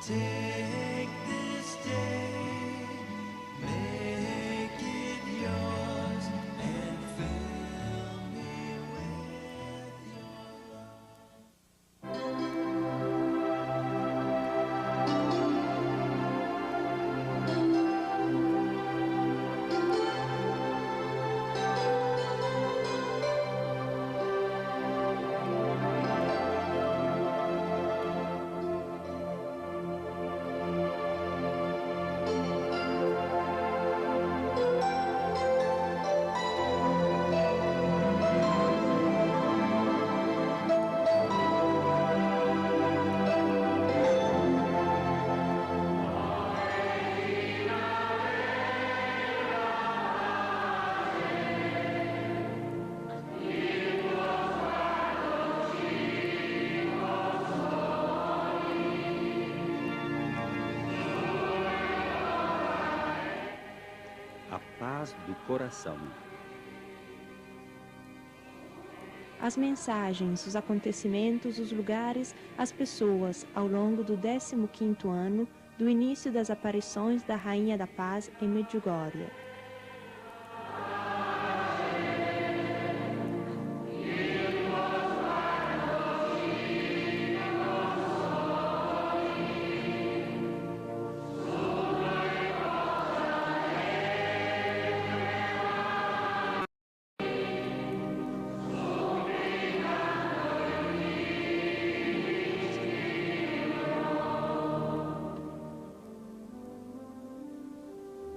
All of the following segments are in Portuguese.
Take this day, make it yours, and fill me with your love. A paz do coração. As mensagens, os acontecimentos, os lugares, as pessoas ao longo do 15º ano do início das aparições da Rainha da Paz em Medjugorje.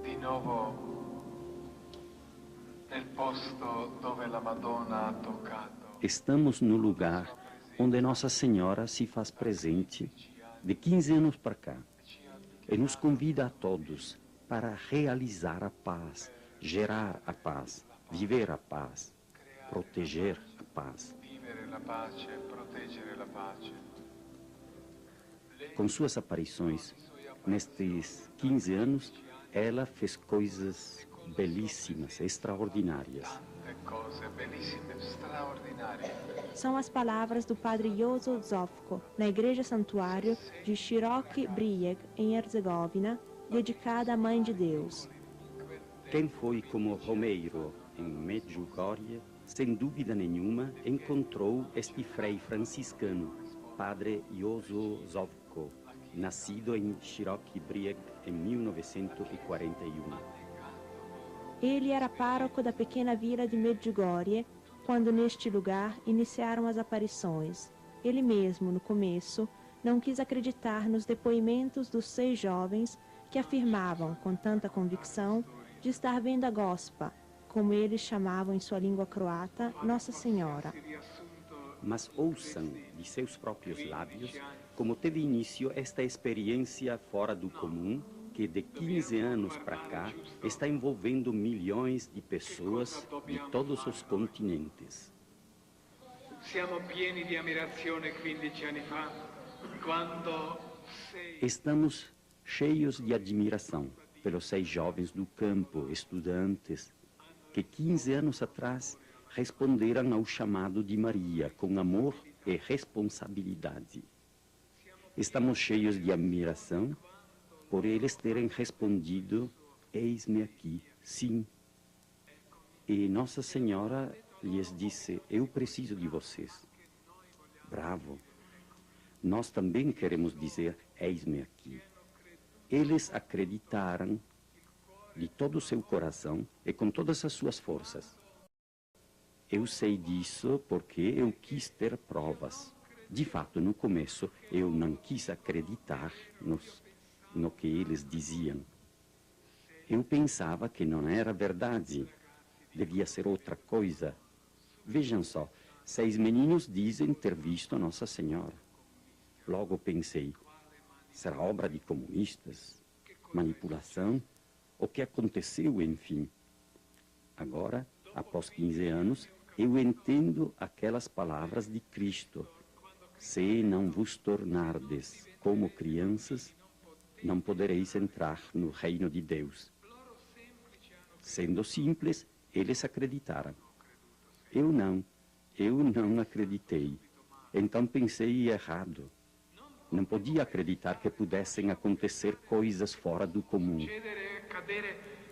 Di nuovo nel posto dove la Madonna ha toccato. Estamos no lugar onde Nossa Senhora se faz presente de 15 anos para cá e nos convida a todos para realizar a paz, gerar a paz, viver a paz, proteger a paz. Vivere la pace, proteggere la pace. Com suas aparições, nestes 15 anos, ela fez coisas belíssimas, extraordinárias. Tante cose bellissime, straordinarie. São as palavras do padre Jozo Zovko, na Igreja Santuário de Široki Brijeg, em Herzegovina, dedicada à Mãe de Deus. Quem foi como Romeiro em Medjugorje, sem dúvida nenhuma, encontrou este frei franciscano, padre Jozo Zovko, nascido em Široki Brijeg em 1941. Ele era pároco da pequena vila de Medjugorje, quando neste lugar iniciaram as aparições. Ele mesmo, no começo, não quis acreditar nos depoimentos dos 6 jovens que afirmavam, com tanta convicção, de estar vendo a Gospa, como eles chamavam em sua língua croata, Nossa Senhora. Mas ouçam de seus próprios lábios como teve início esta experiência fora do comum que de 15 anos para cá está envolvendo milhões de pessoas de todos os continentes. Siamo pieni di ammirazione 15 anni fa, quando Estamos cheios de admiração pelos 6 jovens do campo, estudantes, que 15 anos atrás responderam ao chamado de Maria com amor e responsabilidade. Estamos cheios de admiração por eles terem respondido: eis-me aqui, sim. E Nossa Senhora lhes disse: eu preciso de vocês. Bravo! Nós também queremos dizer: eis-me aqui. Eles acreditaram de todo o seu coração e com todas as suas forças. Eu sei disso porque eu quis ter provas. De fato, no começo, eu não quis acreditar no que eles diziam. Eu pensava que não era verdade, devia ser outra coisa. Vejam só, 6 meninos dizem ter visto a Nossa Senhora. Logo pensei, será obra de comunistas? Manipulação? O que aconteceu, enfim? Agora, após 15 anos, eu entendo aquelas palavras de Cristo. Se não vos tornardes como crianças, não podereis entrar no reino de Deus. Sendo simples, eles acreditaram. Eu não acreditei. Então pensei errado. Não podia acreditar que pudessem acontecer coisas fora do comum.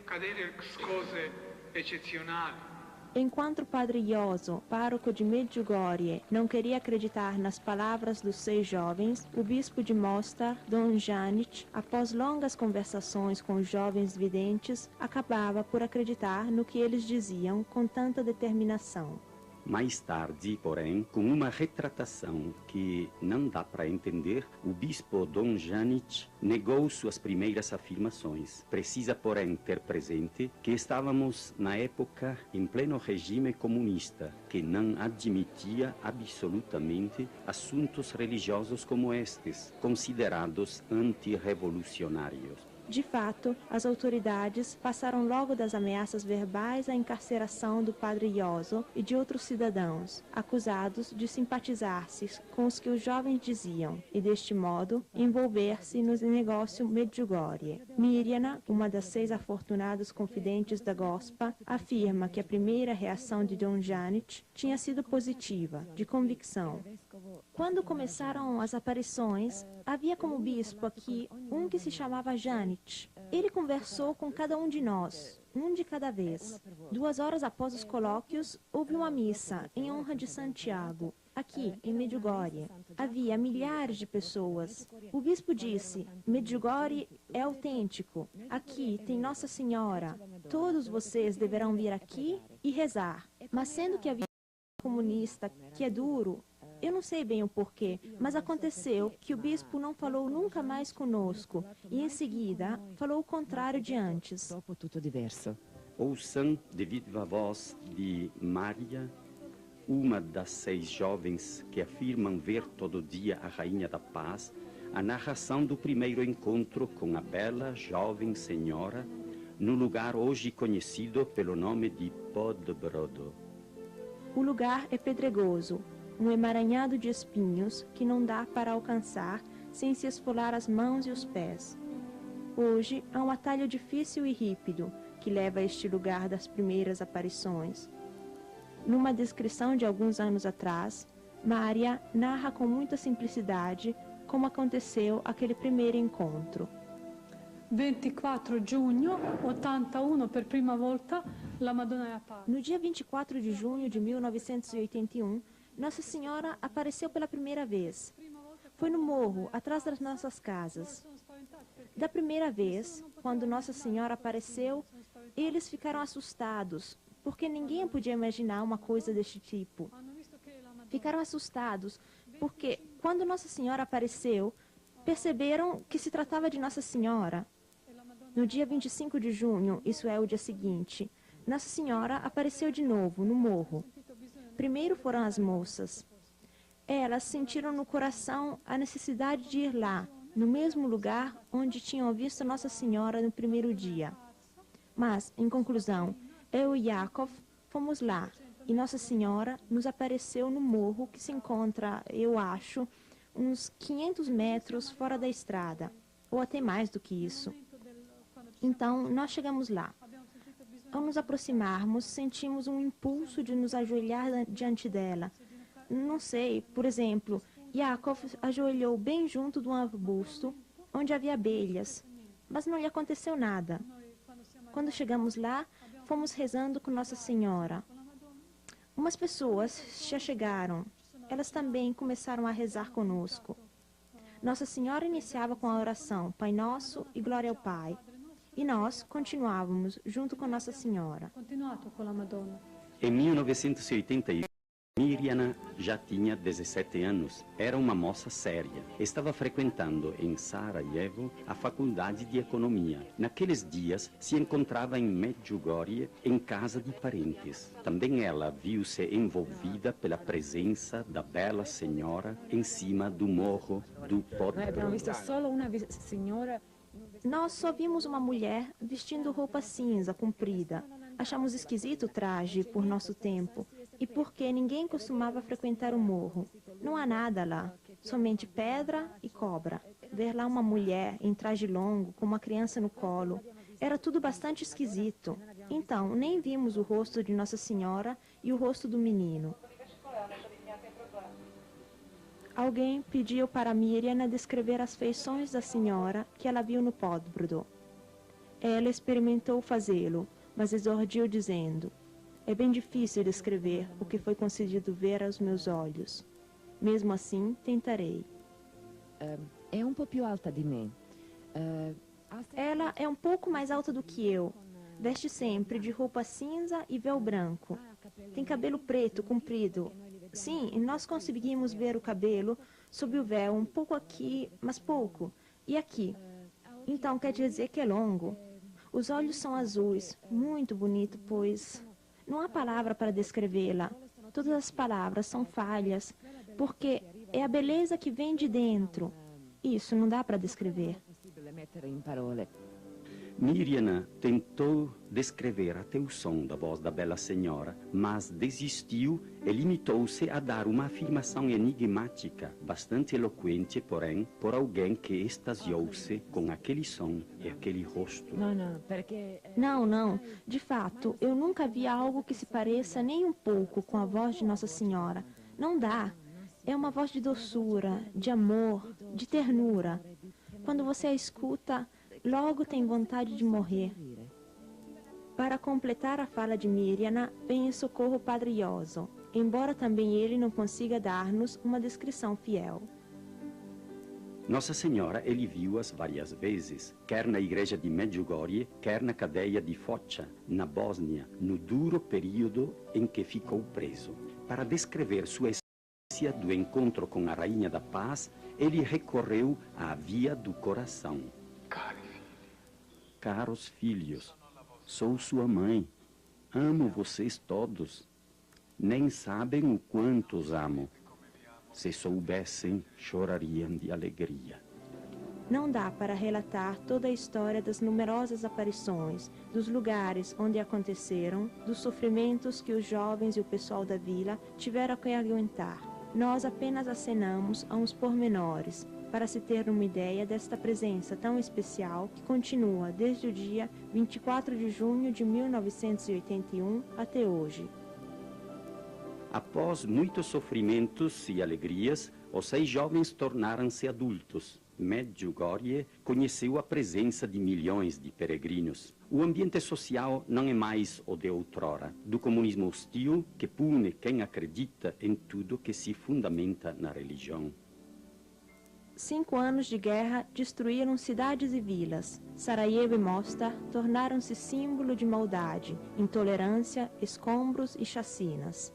Cadere cose eccezionali. Enquanto o padre Ioso, pároco de Medjugorje, não queria acreditar nas palavras dos 6 jovens, o bispo de Mostar, Dom Janic, após longas conversações com os jovens videntes, acabava por acreditar no que eles diziam com tanta determinação. Mais tarde, porém, com uma retratação que não dá para entender, o bispo Dom Janic negou suas primeiras afirmações. Precisa, porém, ter presente que estávamos na época em pleno regime comunista, que não admitia absolutamente assuntos religiosos como estes, considerados antirrevolucionários. De fato, as autoridades passaram logo das ameaças verbais à encarceração do padre Ioso e de outros cidadãos, acusados de simpatizar-se com os que os jovens diziam, e deste modo envolver-se no negócio Medjugorje. Mirjana, uma das 6 afortunadas confidentes da Gospa, afirma que a primeira reação de Dom Janic tinha sido positiva, de convicção. Quando começaram as aparições, havia como bispo aqui um que se chamava Janic. Ele conversou com cada um de nós, um de cada vez. 2 horas após os colóquios, houve uma missa em honra de Santiago, aqui em Medjugorje. Havia milhares de pessoas. O bispo disse: Medjugorje é autêntico. Aqui tem Nossa Senhora. Todos vocês deverão vir aqui e rezar. Mas sendo que havia um comunista que é duro, eu não sei bem o porquê, mas aconteceu que o bispo não falou nunca mais conosco e, em seguida, falou o contrário de antes. Dopo tutto diverso. Ouçam de viva voz de Maria, uma das 6 jovens que afirmam ver todo dia a Rainha da Paz, a narração do primeiro encontro com a bela jovem senhora no lugar hoje conhecido pelo nome de Podbrodo. O lugar é pedregoso, um emaranhado de espinhos que não dá para alcançar sem se esfolar as mãos e os pés. Hoje há um atalho difícil e rípido que leva a este lugar das primeiras aparições. Numa descrição de alguns anos atrás, Maria narra com muita simplicidade como aconteceu aquele primeiro encontro. 24 giugno 81 per prima volta la Madonna della Pace. No dia 24 de junho de 1981, Nossa Senhora apareceu pela primeira vez. Foi no morro, atrás das nossas casas. Da primeira vez, quando Nossa Senhora apareceu, eles ficaram assustados, porque ninguém podia imaginar uma coisa deste tipo. Ficaram assustados, porque quando Nossa Senhora apareceu, perceberam que se tratava de Nossa Senhora. No dia 25 de junho, isso é o dia seguinte, Nossa Senhora apareceu de novo, no morro. Primeiro foram as moças. Elas sentiram no coração a necessidade de ir lá, no mesmo lugar onde tinham visto Nossa Senhora no primeiro dia. Mas, em conclusão, eu e Yakov fomos lá, e Nossa Senhora nos apareceu no morro que se encontra, eu acho, uns 500 metros fora da estrada, ou até mais do que isso. Então, nós chegamos lá. Ao nos aproximarmos, sentimos um impulso de nos ajoelhar diante dela. Não sei, por exemplo, Yakov ajoelhou bem junto de um arbusto, onde havia abelhas, mas não lhe aconteceu nada. Quando chegamos lá, fomos rezando com Nossa Senhora. Umas pessoas se achegaram. Elas também começaram a rezar conosco. Nossa Senhora iniciava com a oração Pai Nosso e Glória ao Pai. E nós continuávamos junto com Nossa Senhora. Continuato con la Madonna. Em 1981, Mirjana já tinha 17 anos. Era uma moça séria. Estava frequentando em Sarajevo a faculdade de economia. Naqueles dias, se encontrava em Medjugorje, em casa de parentes. Também ela viu-se envolvida pela presença da bela senhora em cima do morro do Noi abbiamo visto Podbrodo. solo una signora. Nós só vimos uma mulher vestindo roupa cinza, comprida. Achamos esquisito o traje por nosso tempo e porque ninguém costumava frequentar o morro. Não há nada lá, somente pedra e cobra. Ver lá uma mulher em traje longo, com uma criança no colo, era tudo bastante esquisito. Então, nem vimos o rosto de Nossa Senhora e o rosto do menino. Alguém pediu para Miriam descrever as feições da senhora que ela viu no Podbrudo. Ela experimentou fazê-lo, mas exordiu dizendo: é bem difícil descrever o que foi concedido ver aos meus olhos. Mesmo assim, tentarei. È un po' più alta di me. Ela é um pouco mais alta do que eu. Veste sempre de roupa cinza e véu branco. Tem cabelo preto, comprido. Sim, nós conseguimos ver o cabelo sob o véu, um pouco aqui, mas pouco. E aqui. Então quer dizer que é longo. Os olhos são azuis, muito bonito, pois não há palavra para descrevê-la. Todas as palavras são falhas, porque é a beleza que vem de dentro. Isso não dá para descrever. È possibile mettere in parole. Miriam tentou descrever até o som da voz da bela senhora, mas desistiu e limitou-se a dar uma afirmação enigmática, bastante eloquente, porém, por alguém que extasiou-se com aquele som e aquele rosto. No, perché... Não, não. De fato, eu nunca vi algo que se pareça nem um pouco com a voz de Nossa Senhora. Não dá. É uma voz de doçura, de amor, de ternura. Quando você a escuta, logo tem vontade de morrer. Para completar a fala de Miriam, vem em socorro o Padre Ioso, embora também ele não consiga dar-nos uma descrição fiel. Nossa Senhora ele viu-as várias vezes, quer na igreja de Medjugorje, quer na cadeia de Foča, na Bósnia, no duro período em que ficou preso. Para descrever sua experiência do encontro com a Rainha da Paz, ele recorreu à via do coração. Cari figli, Caros filhos, sou sua mãe. Amo vocês todos. Nem sabem o quanto os amo. Se soubessem, chorariam de alegria. Não dá para relatar toda a história das numerosas aparições, dos lugares onde aconteceram, dos sofrimentos que os jovens e o pessoal da vila tiveram que aguentar. Nós apenas acenamos a uns pormenores, para se ter uma ideia desta presença tão especial que continua desde o dia 24 de junho de 1981 até hoje. Após muitos sofrimentos e alegrias, os 6 jovens tornaram-se adultos. Medjugorje conheceu a presença de milhões de peregrinos. O ambiente social não é mais o de outrora, do comunismo hostil que pune quem acredita em tudo que se fundamenta na religião. 5 anos de guerra destruíram cidades e vilas. Sarajevo e Mostar tornaram-se símbolo de maldade, intolerância, escombros e chacinas.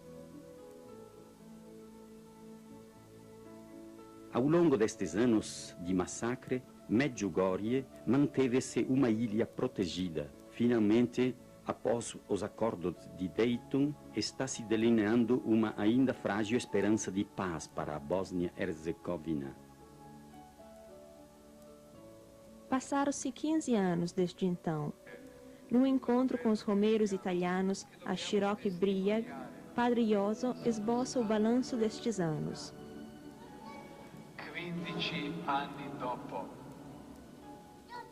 Ao longo destes anos de massacre, Medjugorje manteve-se uma ilha protegida. Finalmente, após os acordos de Dayton, está se delineando uma ainda frágil esperança de paz para a Bósnia-Herzegovina. Passaram-se 15 anos desde então. No encontro com os romeiros italianos, a Cherokee Briag, Padre Ioso esboça o balanço destes anos. 15 anni dopo,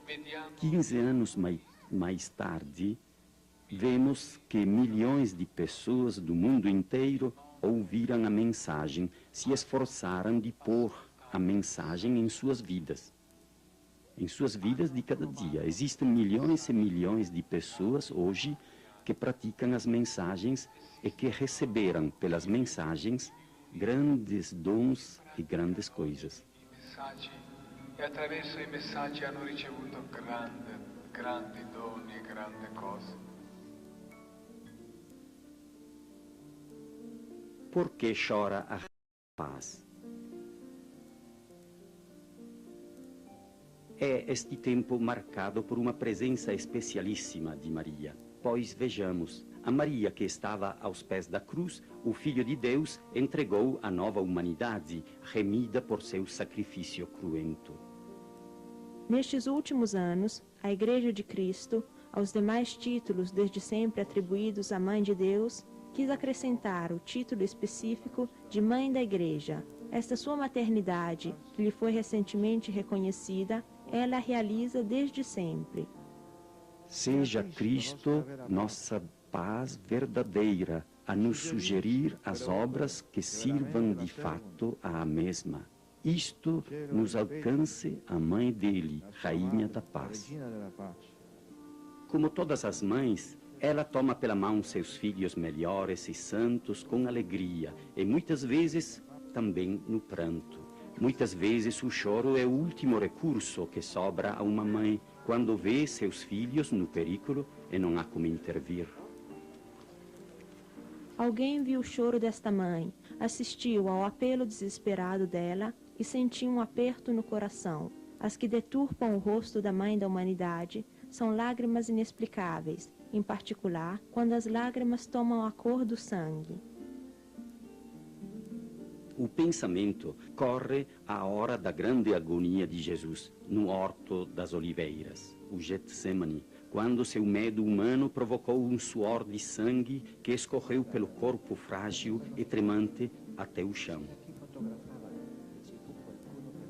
vediamo 15 anos mais tarde, vemos que milhões de pessoas do mundo inteiro ouviram a mensagem, se esforçaram de pôr a mensagem em suas vidas. Em suas vidas de cada dia. Existem milhões e milhões de pessoas hoje que praticam as mensagens e que receberam pelas mensagens grandes dons e grandes coisas. i messaggi e attraverso i messaggi hanno ricevuto grandi doni e grandi cose. Por que chora a paz? É este tempo marcado por uma presença especialíssima de Maria. Pois vejamos, a Maria que estava aos pés da cruz, o Filho de Deus entregou a nova humanidade, remida por seu sacrifício cruento. Nestes últimos anos, a Igreja de Cristo, aos demais títulos desde sempre atribuídos à Mãe de Deus, quis acrescentar o título específico de Mãe da Igreja. Esta sua maternidade, que lhe foi recentemente reconhecida, ela a realiza desde sempre. Seja Cristo nossa paz verdadeira, a nos sugerir as obras que sirvam de fato à mesma. Isto nos alcance a mãe dele, Rainha da Paz. Como todas as mães, ela toma pela mão seus filhos melhores e santos com alegria e muitas vezes também no pranto. Muitas vezes o choro é o último recurso que sobra a uma mãe quando vê seus filhos no perigo e não há como intervir. Alguém viu o choro desta mãe, assistiu ao apelo desesperado dela e sentiu um aperto no coração. As que deturpam o rosto da Mãe da Humanidade são lágrimas inexplicáveis, em particular quando as lágrimas tomam a cor do sangue. O pensamento corre à hora da grande agonia de Jesus, no Horto das Oliveiras, o Getsemane, quando seu medo humano provocou um suor de sangue que escorreu pelo corpo frágil e tremante até o chão.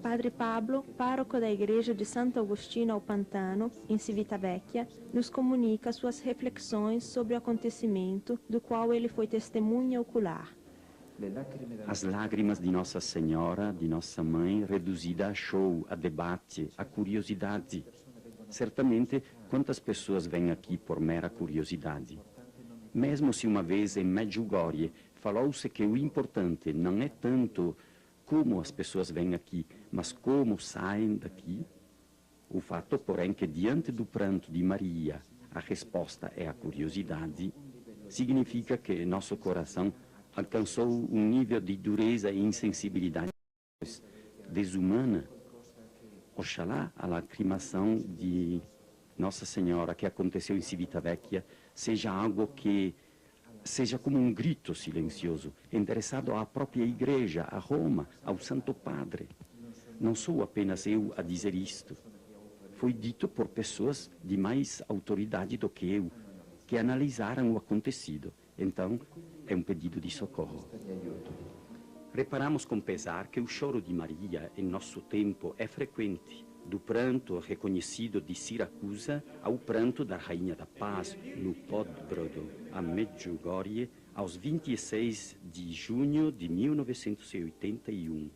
Padre Pablo, pároco da igreja de Santo Agostinho ao Pantano, em Civitavecchia, nos comunica suas reflexões sobre o acontecimento do qual ele foi testemunha ocular. As lágrimas de Nossa Senhora, de nossa mãe, reduzida a show, a debate, a curiosidade. Certamente, quantas pessoas vêm aqui por mera curiosidade? Mesmo se uma vez em Medjugorje falou-se que o importante não é tanto como as pessoas vêm aqui, mas como saem daqui. O fato, porém, que diante do pranto de Maria, a resposta é a curiosidade, significa que nosso coração alcançou um nível de dureza e insensibilidade desumana. Oxalá a lacrimação de Nossa Senhora que aconteceu em Civitavecchia seja algo que seja como um grito silencioso, endereçado à própria Igreja, a Roma, ao Santo Padre. Não sou apenas eu a dizer isto. Foi dito por pessoas de mais autoridade do que eu, que analisaram o acontecido. Então, é um pedido de socorro. Reparamos com pesar que o choro de Maria, em nosso tempo, é frequente. Do pranto reconhecido de Siracusa ao pranto da Rainha da Paz, no Podbrodo, a Medjugorje, aos 26 de junho de 1981.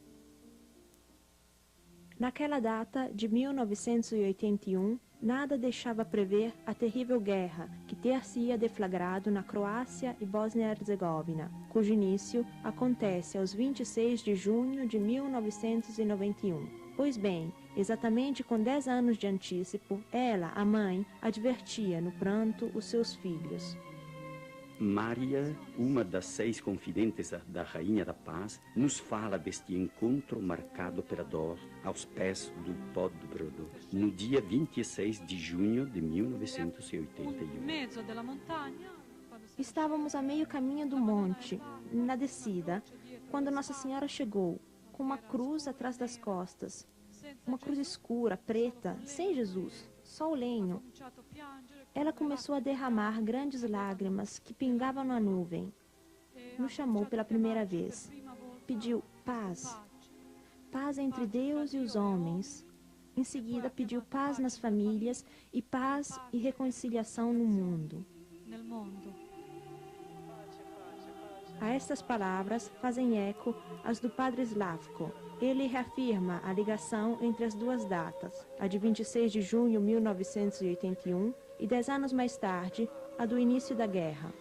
Naquela data de 1981, nada deixava prever a terrível guerra que ter-se-ia deflagrado na Croácia e Bósnia-Herzegovina, cujo início acontece aos 26 de junho de 1991. Pois bem, exatamente com 10 anos de anticipo, ela, a mãe, advertia no pranto os seus filhos. Maria, uma das 6 confidentes da Rainha da Paz, nos fala deste encontro marcado pela dor aos pés do Podbrodo, no dia 26 de junho de 1981. Estávamos a meio caminho do monte, na descida, quando Nossa Senhora chegou, com uma cruz atrás das costas. Uma cruz escura, preta, sem Jesus, só o lenho. Ela começou a derramar grandes lágrimas que pingavam na nuvem. Nos chamou pela primeira vez. Pediu paz. Paz entre Deus e os homens. Em seguida, pediu paz nas famílias e paz e reconciliação no mundo. A estas palavras fazem eco as do Padre Slavko. Ele reafirma a ligação entre as duas datas, a de 26 de junho de 1981 e 10 anos mais tarde, a do início da guerra.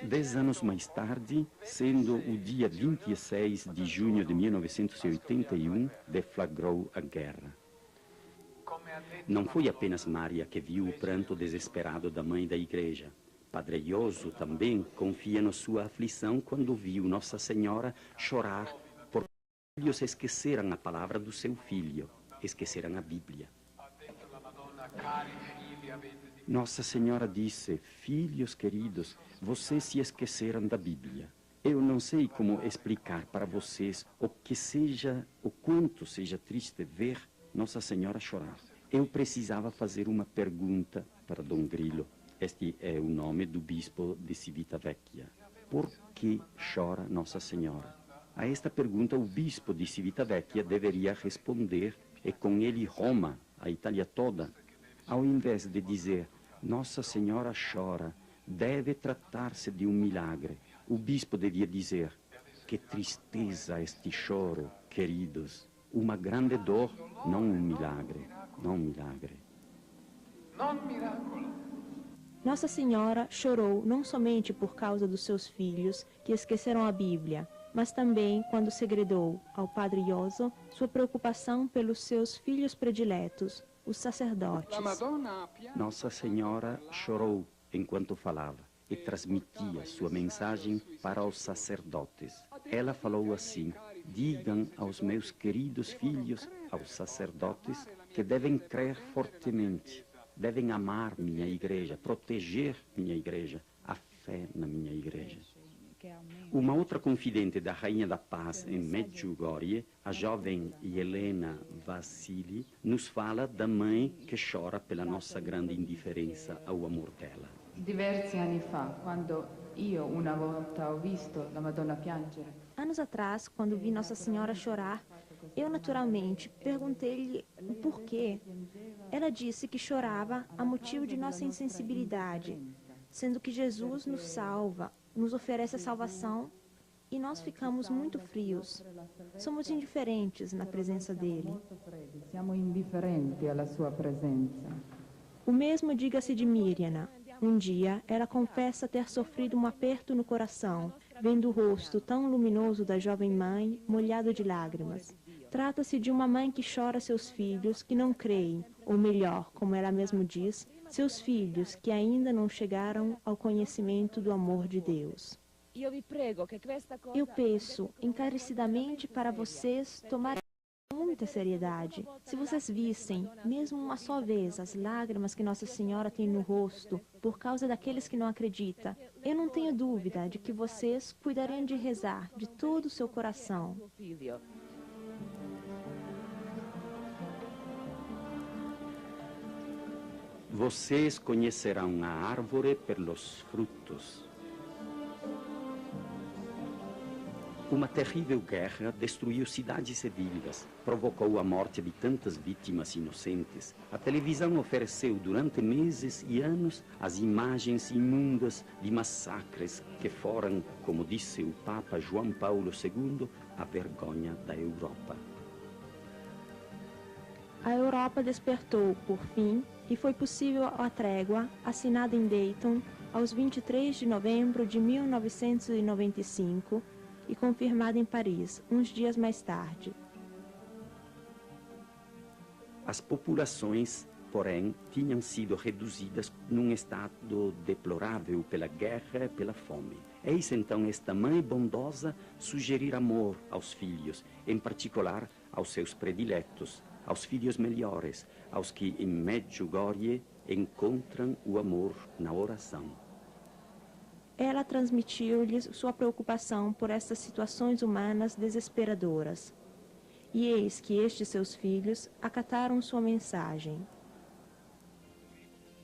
10 anos mais tarde, sendo o dia 26 de junho de 1981, deflagrou a guerra. Não foi apenas Maria que viu o pranto desesperado da mãe da Igreja. Padre Ioso também confia na sua aflição quando viu Nossa Senhora chorar porque os filhos esqueceram a palavra do seu filho, esqueceram a Bíblia. Nossa Senhora disse: filhos queridos, vocês se esqueceram da Bíblia. Eu não sei como explicar para vocês o quanto seja triste ver Nossa Senhora chorar. Eu precisava fazer uma pergunta para Dom Grilo. Este é o nome do bispo de Civitavecchia. Por que chora Nossa Senhora? A esta pergunta o bispo de Civitavecchia deveria responder, e com ele Roma, a Itália toda. Ao invés de dizer, Nossa Senhora chora, Deve tratar-se de um milagre. O bispo devia dizer: que tristeza este choro, queridos. Uma grande dor, não um milagre, não um milagre. Non miracolo. Nossa Senhora chorou não somente por causa dos seus filhos que esqueceram a Bíblia, mas também quando segredou ao Padre Ioso sua preocupação pelos seus filhos prediletos, os sacerdotes. Nossa Senhora chorou enquanto falava e transmitia sua mensagem para os sacerdotes. Ela falou assim: digam aos meus queridos filhos, aos sacerdotes, que devem crer fortemente, devem amar minha igreja, proteger minha igreja, a fé na minha igreja. Uma outra confidente da Rainha da Paz em Medjugorje, a jovem Helena Vassili, nos fala da mãe que chora pela nossa grande indiferença ao amor dela. Diversi anni fa, quando io una volta ho visto la Madonna piangere, Anos atrás, quando vi Nossa Senhora chorar, eu naturalmente perguntei-lhe o porquê. Ela disse que chorava a motivo de nossa insensibilidade, sendo que Jesus nos salva, nos oferece a salvação e nós ficamos muito frios. Somos indiferentes na presença dele. molto freddi, siamo indifferenti alla sua presenza. O mesmo diga-se de Miriam. Um dia, ela confessa ter sofrido um aperto no coração, vendo o rosto tão luminoso da jovem mãe molhado de lágrimas. Trata-se de uma mãe que chora seus filhos que não creem, ou melhor, como ela mesmo diz, seus filhos que ainda não chegaram ao conhecimento do amor de Deus. Eu peço encarecidamente para vocês tomarem muita seriedade. Se vocês vissem, mesmo uma só vez, as lágrimas que Nossa Senhora tem no rosto por causa daqueles que não acreditam, eu não tenho dúvida de que vocês cuidariam de rezar de todo o seu coração. Vocês conhecerão a árvore pelos frutos. Uma terrível guerra destruiu cidades e vilas, provocou a morte de tantas vítimas inocentes. A televisão ofereceu durante meses e anos as imagens imundas de massacres que foram, como disse o Papa João Paulo II, a vergonha da Europa. A Europa despertou, por fim, e foi possível a trégua, assinada em Dayton, aos 23 de novembro de 1995, e confirmada em Paris, uns dias mais tarde. As populações, porém, tinham sido reduzidas num estado deplorável pela guerra e pela fome. Eis então esta mãe bondosa sugerir amor aos filhos, em particular aos seus prediletos, aos filhos melhores, aos que em Medjugorje encontram o amor na oração. Ela transmitiu-lhes sua preocupação por estas situações humanas desesperadoras. E eis que estes seus filhos acataram sua mensagem.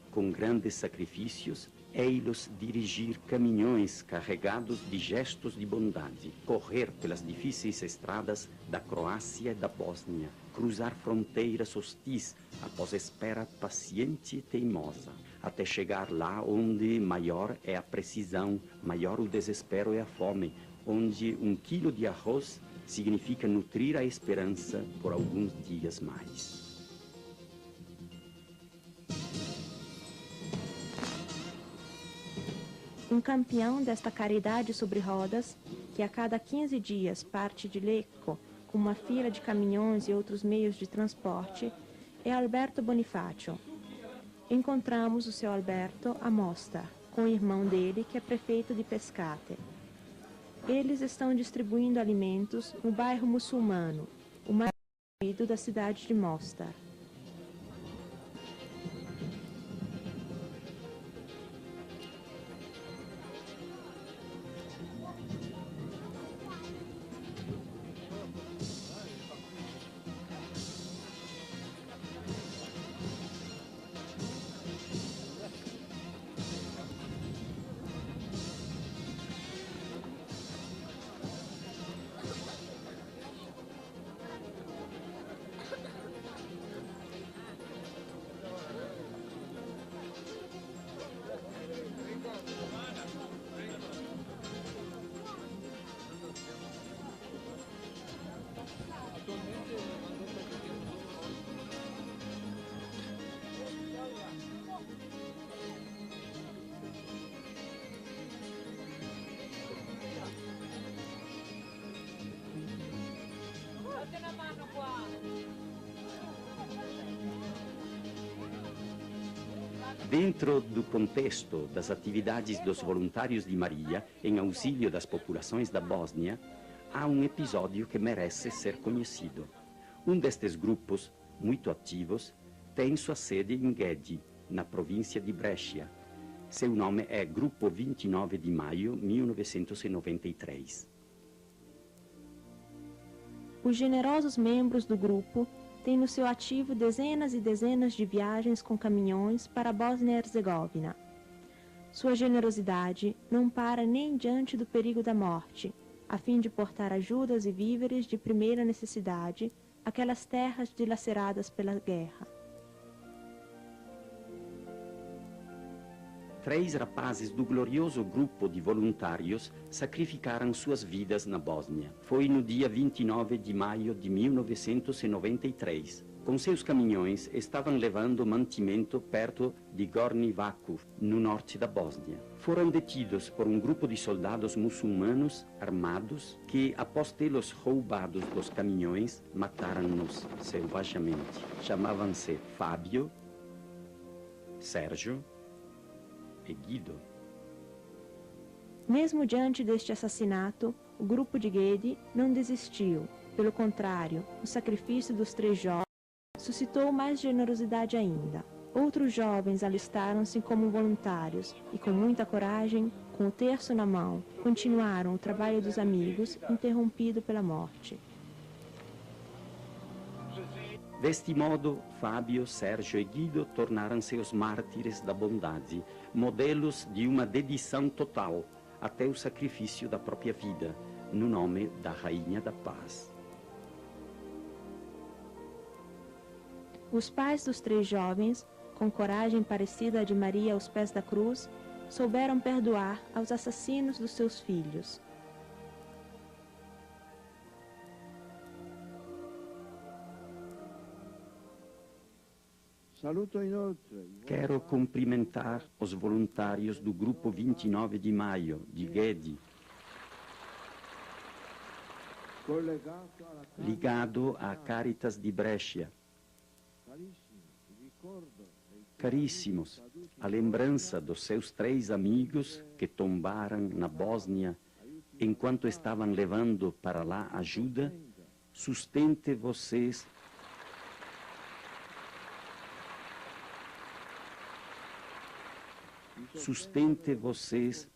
Com grandes sacrifícios, ei-los dirigir caminhões carregados de gestos de bondade, correr pelas difíceis estradas da Croácia e da Bósnia, cruzar fronteiras hostis após espera paciente e teimosa, até chegar lá onde maior é a precisão, maior o desespero e a fome, onde 1 quilo de arroz significa nutrir a esperança por alguns dias mais. Um campeão desta caridade sobre rodas, que a cada 15 dias parte de Lecco com uma fila de caminhões e outros meios de transporte, é Alberto Bonifacio. Encontramos o seu Alberto a Mostar, com o irmão dele, que é prefeito de Pescate. Eles estão distribuindo alimentos no bairro muçulmano, o mais conhecido da cidade de Mostar. Dentro do contexto das atividades dos voluntários de Maria em auxílio das populações da Bósnia, há um episódio que merece ser conhecido. Um destes grupos, muito ativos, tem sua sede em Gedi, na província de Brescia. Seu nome é Grupo 29 de Maio, 1993. Os generosos membros do grupo têm no seu ativo dezenas e dezenas de viagens com caminhões para a Bósnia-Herzegovina. Sua generosidade não para nem diante do perigo da morte, a fim de portar ajudas e víveres de primeira necessidade àquelas terras dilaceradas pela guerra. 3 rapazes do glorioso grupo de voluntários sacrificaram suas vidas na Bósnia. Foi no dia 29 de maio de 1993. Com seus caminhões, estavam levando mantimento perto de Gornji Vakuf, no norte da Bósnia. Foram detidos por um grupo de soldados muçulmanos armados que, após tê-los roubados dos caminhões, mataram-nos selvagemente. Chamavam-se Fábio, Sérgio e Guido. Mesmo diante deste assassinato, o grupo de Gedi não desistiu. Pelo contrário, o sacrifício dos 3 jovens suscitou mais generosidade ainda. Outros jovens alistaram-se como voluntários e, com muita coragem, com o terço na mão, continuaram o trabalho dos amigos, interrompido pela morte. Deste modo, Fábio, Sérgio e Guido tornaram-se os mártires da bondade, modelos de uma dedicação total, até o sacrifício da própria vida, no nome da Rainha da Paz. Os pais dos 3 jovens, com coragem parecida à de Maria aos pés da cruz, souberam perdoar aos assassinos dos seus filhos. Quero cumprimentar os voluntários do Grupo 29 de Maio, de Gedi, ligado à Caritas de Brescia. Caríssimos, a lembrança dos seus 3 amigos que tombaram na Bósnia enquanto estavam levando para lá ajuda, sustente vocês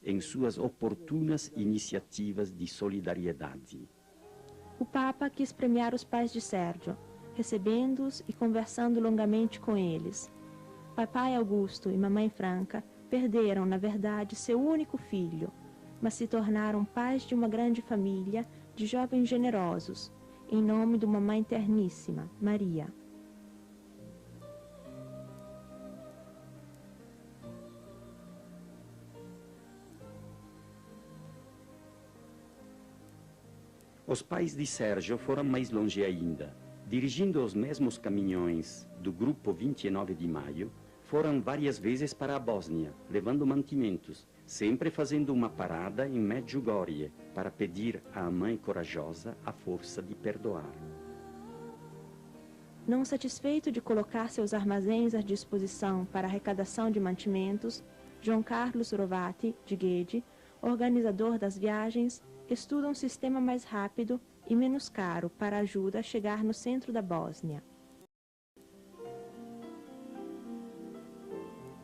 em suas oportunas iniciativas de solidariedade. O Papa quis premiar os pais de Sérgio, recebendo-os e conversando longamente com eles. Papai Augusto e Mamãe Franca perderam, na verdade, seu único filho, mas se tornaram pais de uma grande família de jovens generosos, em nome de uma Mãe terníssima, Maria. Os pais de Sérgio foram mais longe ainda. Dirigindo os mesmos caminhões do Grupo 29 de Maio, foram várias vezes para a Bósnia, levando mantimentos, sempre fazendo uma parada em Medjugorje para pedir à Mãe Corajosa a força de perdoar. Não satisfeito de colocar seus armazéns à disposição para arrecadação de mantimentos, João Carlos Rovati, de Gedi, organizador das viagens, estuda um sistema mais rápido e menos caro para ajuda a chegar no centro da Bósnia.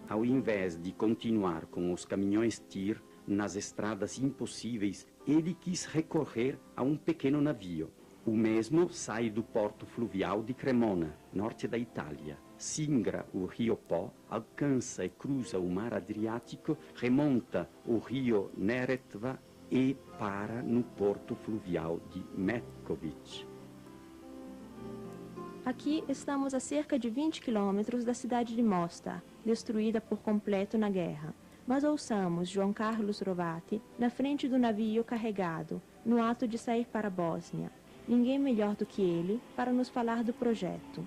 Ao invés de continuar com os caminhões TIR nas estradas impossíveis, ele quis recorrer a um pequeno navio. O mesmo sai do porto fluvial de Cremona, norte da Itália. Singra o rio Po, alcança e cruza o mar Adriático, remonta o rio Neretva e para no porto fluvial de Metković. Aqui estamos a cerca de 20 quilômetros da cidade de Mostar, destruída por completo na guerra. Mas ouçamos João Carlos Rovati na frente do navio carregado, no ato de sair para a Bósnia. Ninguém melhor do que ele para nos falar do projeto.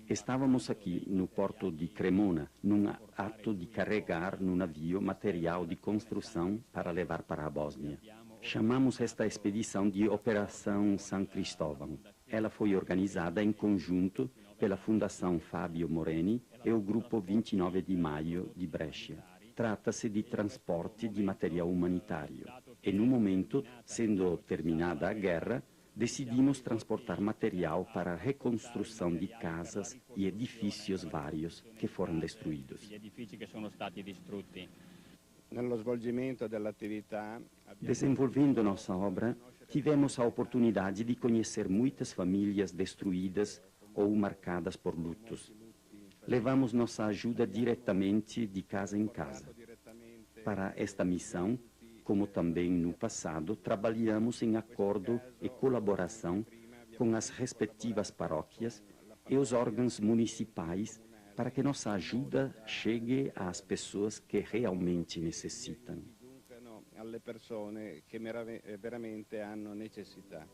Estávamos aqui no porto de Cremona, num ato de carregar no navio material de construção para levar para a Bósnia. Chamamos esta expedição de Operação São Cristóvão. Ela foi organizada em conjunto pela Fundação Fábio Moreni e o Grupo 29 de Maio de Brescia. Trata-se de transporte de material humanitário. E no momento, sendo terminada a guerra, decidimos transportar material para a reconstrução de casas e edifícios vários que foram destruídos. Desenvolvendo nossa obra, tivemos a oportunidade de conhecer muitas famílias destruídas ou marcadas por lutos. Levamos nossa ajuda diretamente de casa em casa. Para esta missão, como também no passado, trabalhamos em acordo e colaboração com as respectivas paróquias e os órgãos municipais para que nossa ajuda chegue às pessoas que realmente necessitam. Alle persone che veramente hanno necessità.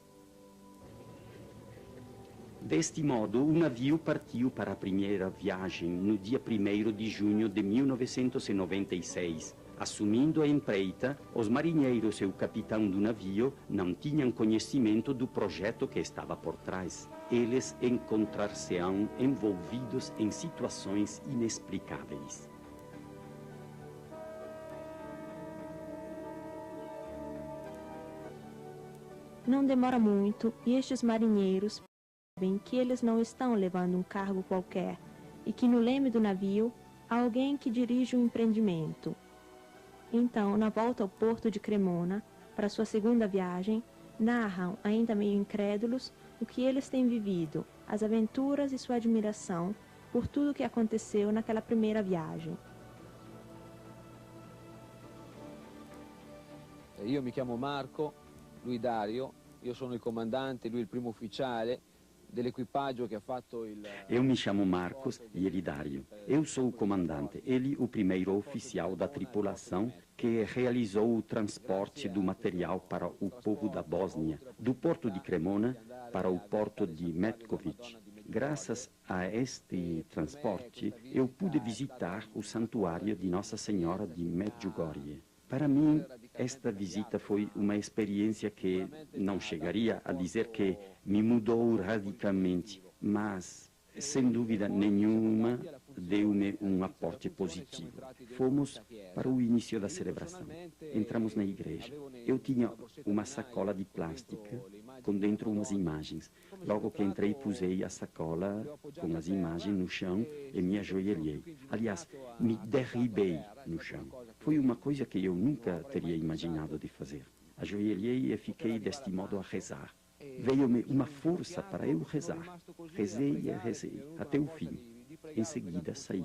Deste modo, o navio partiu para a primeira viagem no dia 1º de junho de 1996. Assumindo a empreita, os marinheiros e o capitão do navio não tinham conhecimento do projeto que estava por trás. Eles encontrar-se-ão envolvidos em situações inexplicáveis. Não demora muito e estes marinheiros percebem que eles não estão levando um cargo qualquer e que no leme do navio há alguém que dirige o empreendimento. Então, na volta ao porto de Cremona, para sua segunda viagem, narram, ainda meio incrédulos, o que eles têm vivido, as aventuras e sua admiração por tudo o que aconteceu naquela primeira viagem. Io mi chiamo Marco, lui Dario, io sono il comandante, lui il primo ufficiale dell'equipaggio che ha fatto il... Eu me chamo Marcos e ele Dario. Eu sou o comandante, ele o primeiro oficial da tripulação que realizou o transporte do material para o povo da Bósnia, do porto de Cremona para o porto de Metković. Graças a este transporte, eu pude visitar o santuário de Nossa Senhora de Medjugorje. Para mim, esta visita foi uma experiência que não chegaria a dizer que me mudou radicalmente, mas, sem dúvida nenhuma, deu-me um aporte positivo. Fomos para o início da celebração. Entramos na igreja. Eu tinha uma sacola de plástica com dentro umas imagens. Logo que entrei, pusei a sacola com as imagens no chão e me ajoelhei. Aliás, me derribei no chão. Foi uma coisa que eu nunca teria imaginado de fazer. Ajoelhei e fiquei deste modo a rezar. Veio-me uma força para eu rezar. Rezei e rezei, até o fim. Em seguida, saí.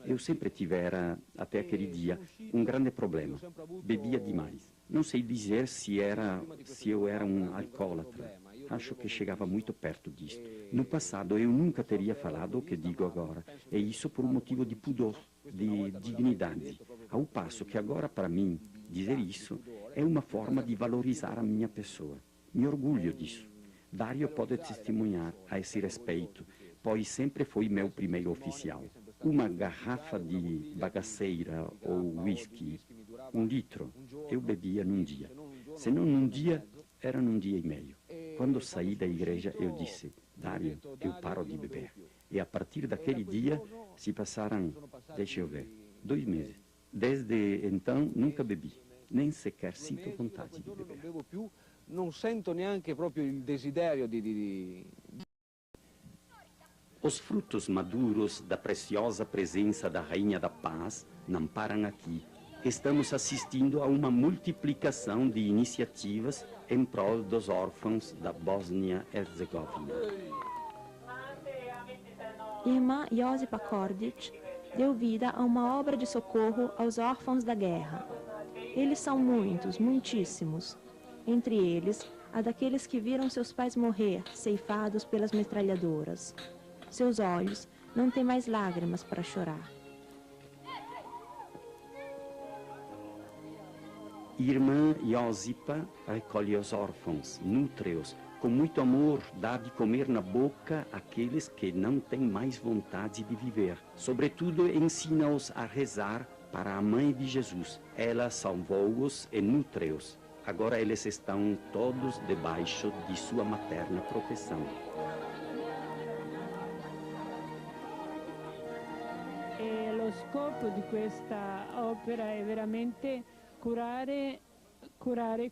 Eu sempre tivera, até aquele dia, um grande problema. Bebia demais. Não sei dizer se eu era um alcoólatra. Acho que chegava muito perto disto. No passado, eu nunca teria falado o que digo agora. E isso por um motivo de pudor, de dignidade. Ao passo que agora, para mim, dizer isso é uma forma de valorizar a minha pessoa. Me orgulho disso. Dario pode testemunhar a esse respeito, pois sempre foi meu primeiro oficial. Uma garrafa de bagaceira ou whisky, 1 litro, eu bebia num dia. Se não num dia, era num dia e meio. Quando saí da igreja, eu disse, Dario, eu paro de beber. E a partir daquele dia, se passaram, deixa eu ver, 2 meses. Desde então, nunca bebi, nem sequer sinto vontade de beber. Non sento neanche proprio il desiderio di... Os frutos maduros da preciosa presença da Rainha da Paz não param aqui. Estamos assistindo a uma multiplicação de iniciativas em prol dos órfãos da Bósnia-Herzegovina. Irmã Josipa Kordic deu vida a uma obra de socorro aos órfãos da guerra. Eles são muitos, muitíssimos. Entre eles, a daqueles que viram seus pais morrer, ceifados pelas metralhadoras. Seus olhos não têm mais lágrimas para chorar. Irmã Josipa recolhe os órfãos, nutre-os, com muito amor, dá de comer na boca àqueles que não têm mais vontade de viver. Sobretudo, ensina-os a rezar para a Mãe de Jesus. Ela salvou-os e nutre-os. Agora eles estão todos debaixo de sua materna proteção. scopo di questa opera è veramente curare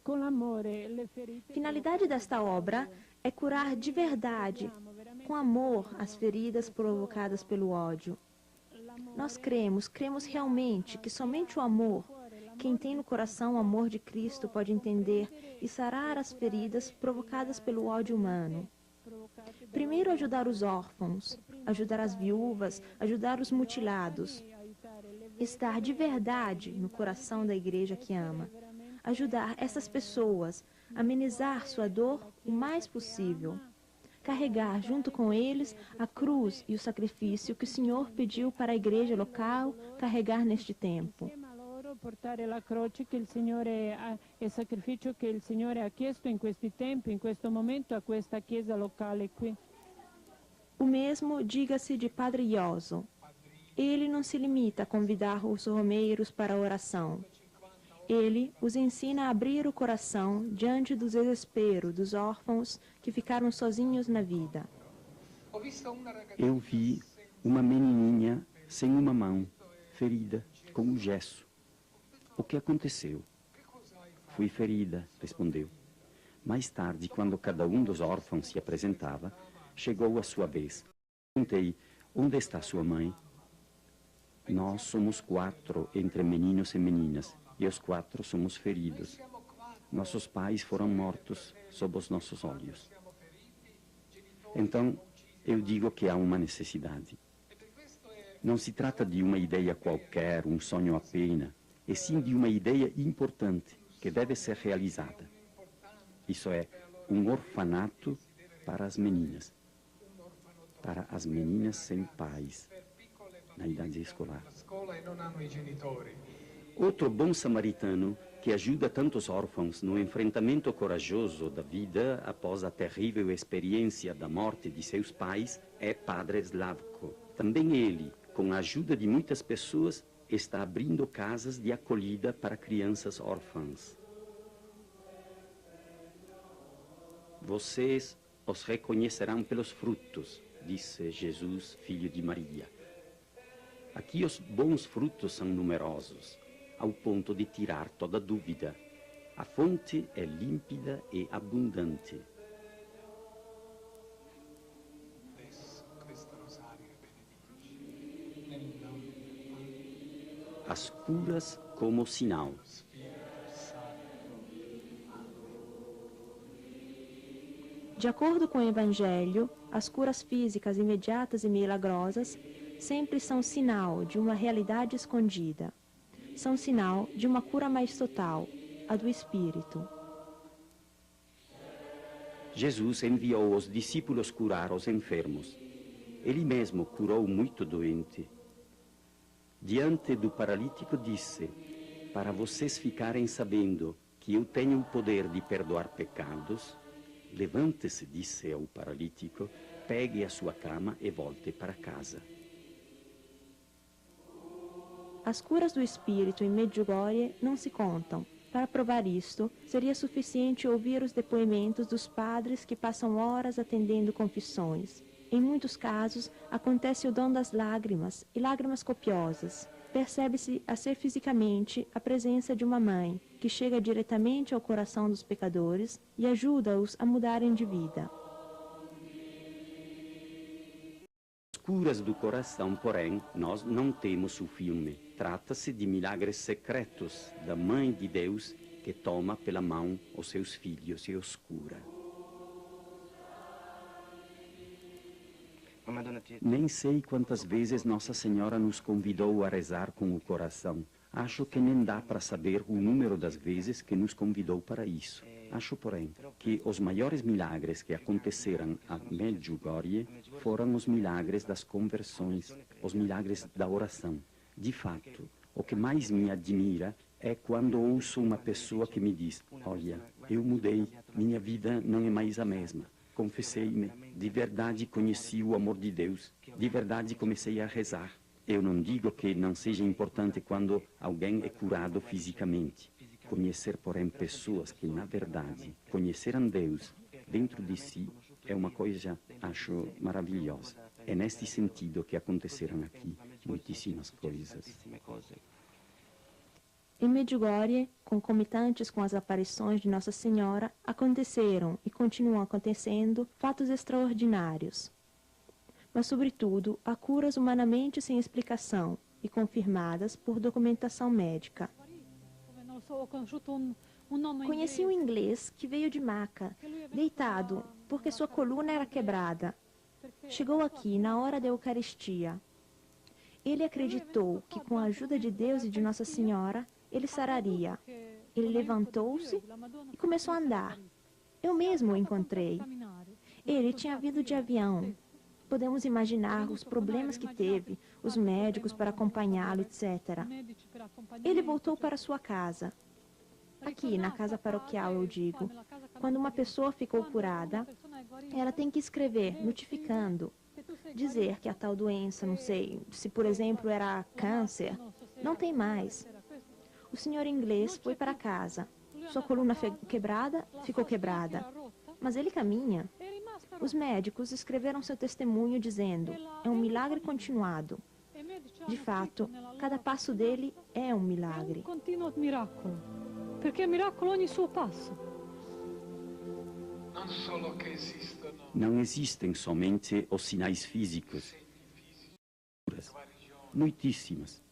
com amore le ferite. Finalidade desta obra é curar de verdade, com amor, as feridas provocadas pelo ódio. Nós cremos realmente que somente o amor, quem tem no coração o amor de Cristo, pode entender e sarar as feridas provocadas pelo ódio humano. Primeiro, ajudar os órfãos, ajudar as viúvas, ajudar os mutilados. Estar de verdade no coração da igreja que ama. Ajudar essas pessoas, amenizar sua dor o mais possível. Carregar junto com eles a cruz e o sacrifício que o Senhor pediu para a igreja local carregar neste tempo. Portare la croce che il Signore e il sacrificio che il Signore ha chiesto in questi tempi, in questo momento a questa chiesa locale qui. O mesmo diga-se de Padre Ioso. Ele não se limita a convidar os romeiros para a oração. Ele os ensina a abrir o coração diante do desespero dos órfãos que ficaram sozinhos na vida. Eu vi uma menininha sem uma mão, ferida, com um gesso. O que aconteceu? Fui ferida, respondeu. Mais tarde, quando cada um dos órfãos se apresentava, chegou a sua vez. Perguntei, onde está sua mãe? Nós somos 4 entre meninos e meninas, e os 4 somos feridos. Nossos pais foram mortos sob os nossos olhos. Então, eu digo que há uma necessidade. Não se trata de uma ideia qualquer, um sonho apenas, e sim de uma ideia importante que deve ser realizada. Isso é, um orfanato para as meninas sem pais, na idade escolar. Outro bom samaritano que ajuda tantos órfãos no enfrentamento corajoso da vida após a terrível experiência da morte de seus pais é Padre Slavko. Também ele, com a ajuda de muitas pessoas, está abrindo casas de acolhida para crianças órfãs. Vocês os reconhecerão pelos frutos, disse Jesus, filho de Maria. Aqui os bons frutos são numerosos, ao ponto de tirar toda dúvida. A fonte é límpida e abundante. As curas como sinal. De acordo com o Evangelho, as curas físicas imediatas e milagrosas sempre são sinal de uma realidade escondida. São sinal de uma cura mais total, a do Espírito. Jesus enviou os discípulos curar os enfermos. Ele mesmo curou muito doente. Diante do paralítico disse, para vocês ficarem sabendo que eu tenho o poder de perdoar pecados, levante-se, disse ao paralítico, pegue a sua cama e volte para casa. As curas do Espírito em Medjugorje não se contam. Para provar isto, seria suficiente ouvir os depoimentos dos padres que passam horas atendendo confissões. Em muitos casos, acontece o dom das lágrimas, e lágrimas copiosas. Percebe-se a ser fisicamente a presença de uma mãe, que chega diretamente ao coração dos pecadores e ajuda-os a mudarem de vida. As curas do coração, porém, nós não temos o filme. Trata-se de milagres secretos da Mãe de Deus que toma pela mão os seus filhos e os cura. Nem sei quantas vezes Nossa Senhora nos convidou a rezar com o coração. Acho que nem dá para saber o número das vezes que nos convidou para isso. Acho, porém, que os maiores milagres que aconteceram a Medjugorje foram os milagres das conversões, os milagres da oração. De fato, o que mais me admira é quando ouço uma pessoa que me diz, olha, eu mudei, minha vida não é mais a mesma. Confessei-me, de verdade conheci o amor de Deus, de verdade comecei a rezar. Eu não digo que não seja importante quando alguém é curado fisicamente. Conhecer, porém, pessoas que, na verdade, conheceram Deus dentro de si é uma coisa, acho, maravilhosa. É neste sentido que aconteceram aqui muitíssimas coisas. Em Medjugorje, concomitantes com as aparições de Nossa Senhora, aconteceram e continuam acontecendo fatos extraordinários. Mas, sobretudo, há curas humanamente sem explicação e confirmadas por documentação médica. Conheci um inglês que veio de Maca, deitado, porque sua coluna era quebrada. Chegou aqui na hora da Eucaristia. Ele acreditou que, com a ajuda de Deus e de Nossa Senhora, ele sararia. Ele levantou-se e começou a andar. Eu mesmo o encontrei. Ele tinha vindo de avião. Podemos imaginar os problemas que teve, os médicos para acompanhá-lo, etc. Ele voltou para sua casa. Aqui, na casa paroquial, eu digo, quando uma pessoa ficou curada, ela tem que escrever, notificando, dizer que a tal doença, não sei, se por exemplo era câncer, não tem mais. O senhor inglês foi para casa. Sua coluna quebrada ficou quebrada. Mas ele caminha. Os médicos escreveram seu testemunho dizendo, é um milagre continuado. De fato, cada passo dele é um milagre. Continuo miracolo, perché è miracolo ogni suo passo. Não existem somente os sinais físicos, muitíssimas,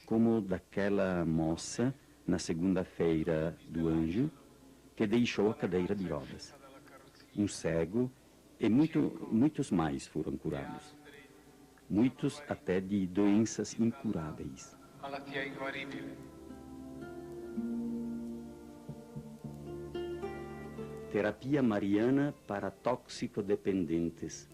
como daquela moça na segunda-feira do anjo que deixou a cadeira de rodas. Um cego e muitos mais foram curados. Muitos até de doenças incuráveis. Terapia mariana para toxicodependentes.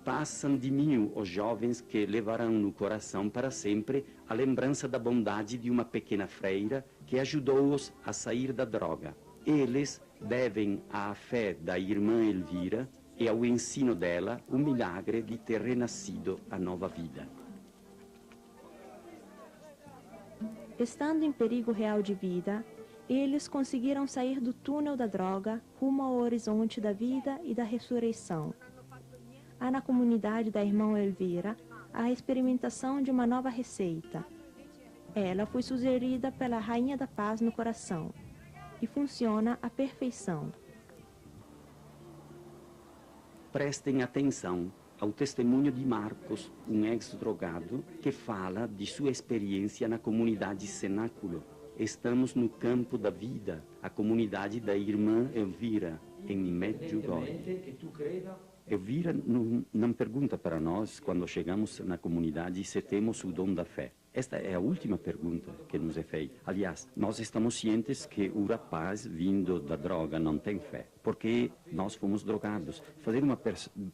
Passam de mim os jovens que levarão no coração para sempre a lembrança da bondade de uma pequena freira que ajudou-os a sair da droga. Eles devem à fé da irmã Elvira e ao ensino dela o milagre de ter renascido a nova vida. Estando em perigo real de vida, eles conseguiram sair do túnel da droga rumo ao horizonte da vida e da ressurreição. Há na comunidade da irmã Elvira a experimentação de uma nova receita. Ela foi sugerida pela Rainha da Paz no coração e funciona à perfeição. Prestem atenção ao testemunho de Marcos, um ex-drogado, que fala de sua experiência na comunidade Cenáculo. Estamos no campo da vida, a comunidade da irmã Elvira, em Medjugorje. Elvira não pergunta para nós, quando chegamos na comunidade, se temos o dom da fé. Esta é a última pergunta que nos é feita. Aliás, nós estamos cientes que o rapaz vindo da droga não tem fé, porque nós fomos drogados. Fazer uma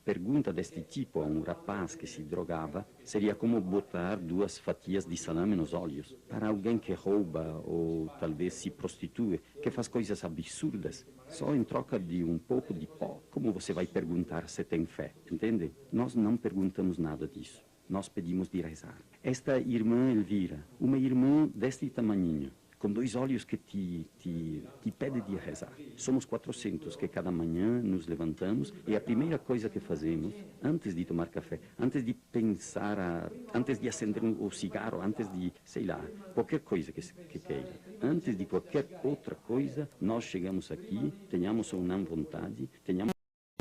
pergunta deste tipo a um rapaz que se drogava seria como botar 2 fatias de salame nos olhos. Para alguém que rouba ou talvez se prostitui, que faz coisas absurdas, só em troca de um pouco de pó, como você vai perguntar se tem fé? Entende? Nós não perguntamos nada disso. Nós pedimos de rezar. Esta irmã Elvira, uma irmã deste tamanhinho, com 2 olhos que te pede de rezar. Somos 400 que cada manhã nos levantamos e a primeira coisa que fazemos, antes de tomar café, antes de pensar, antes de acender o cigarro, antes de, sei lá, qualquer coisa que queira, antes de qualquer outra coisa, nós chegamos aqui, tenhamos ou não vontade, tenhamos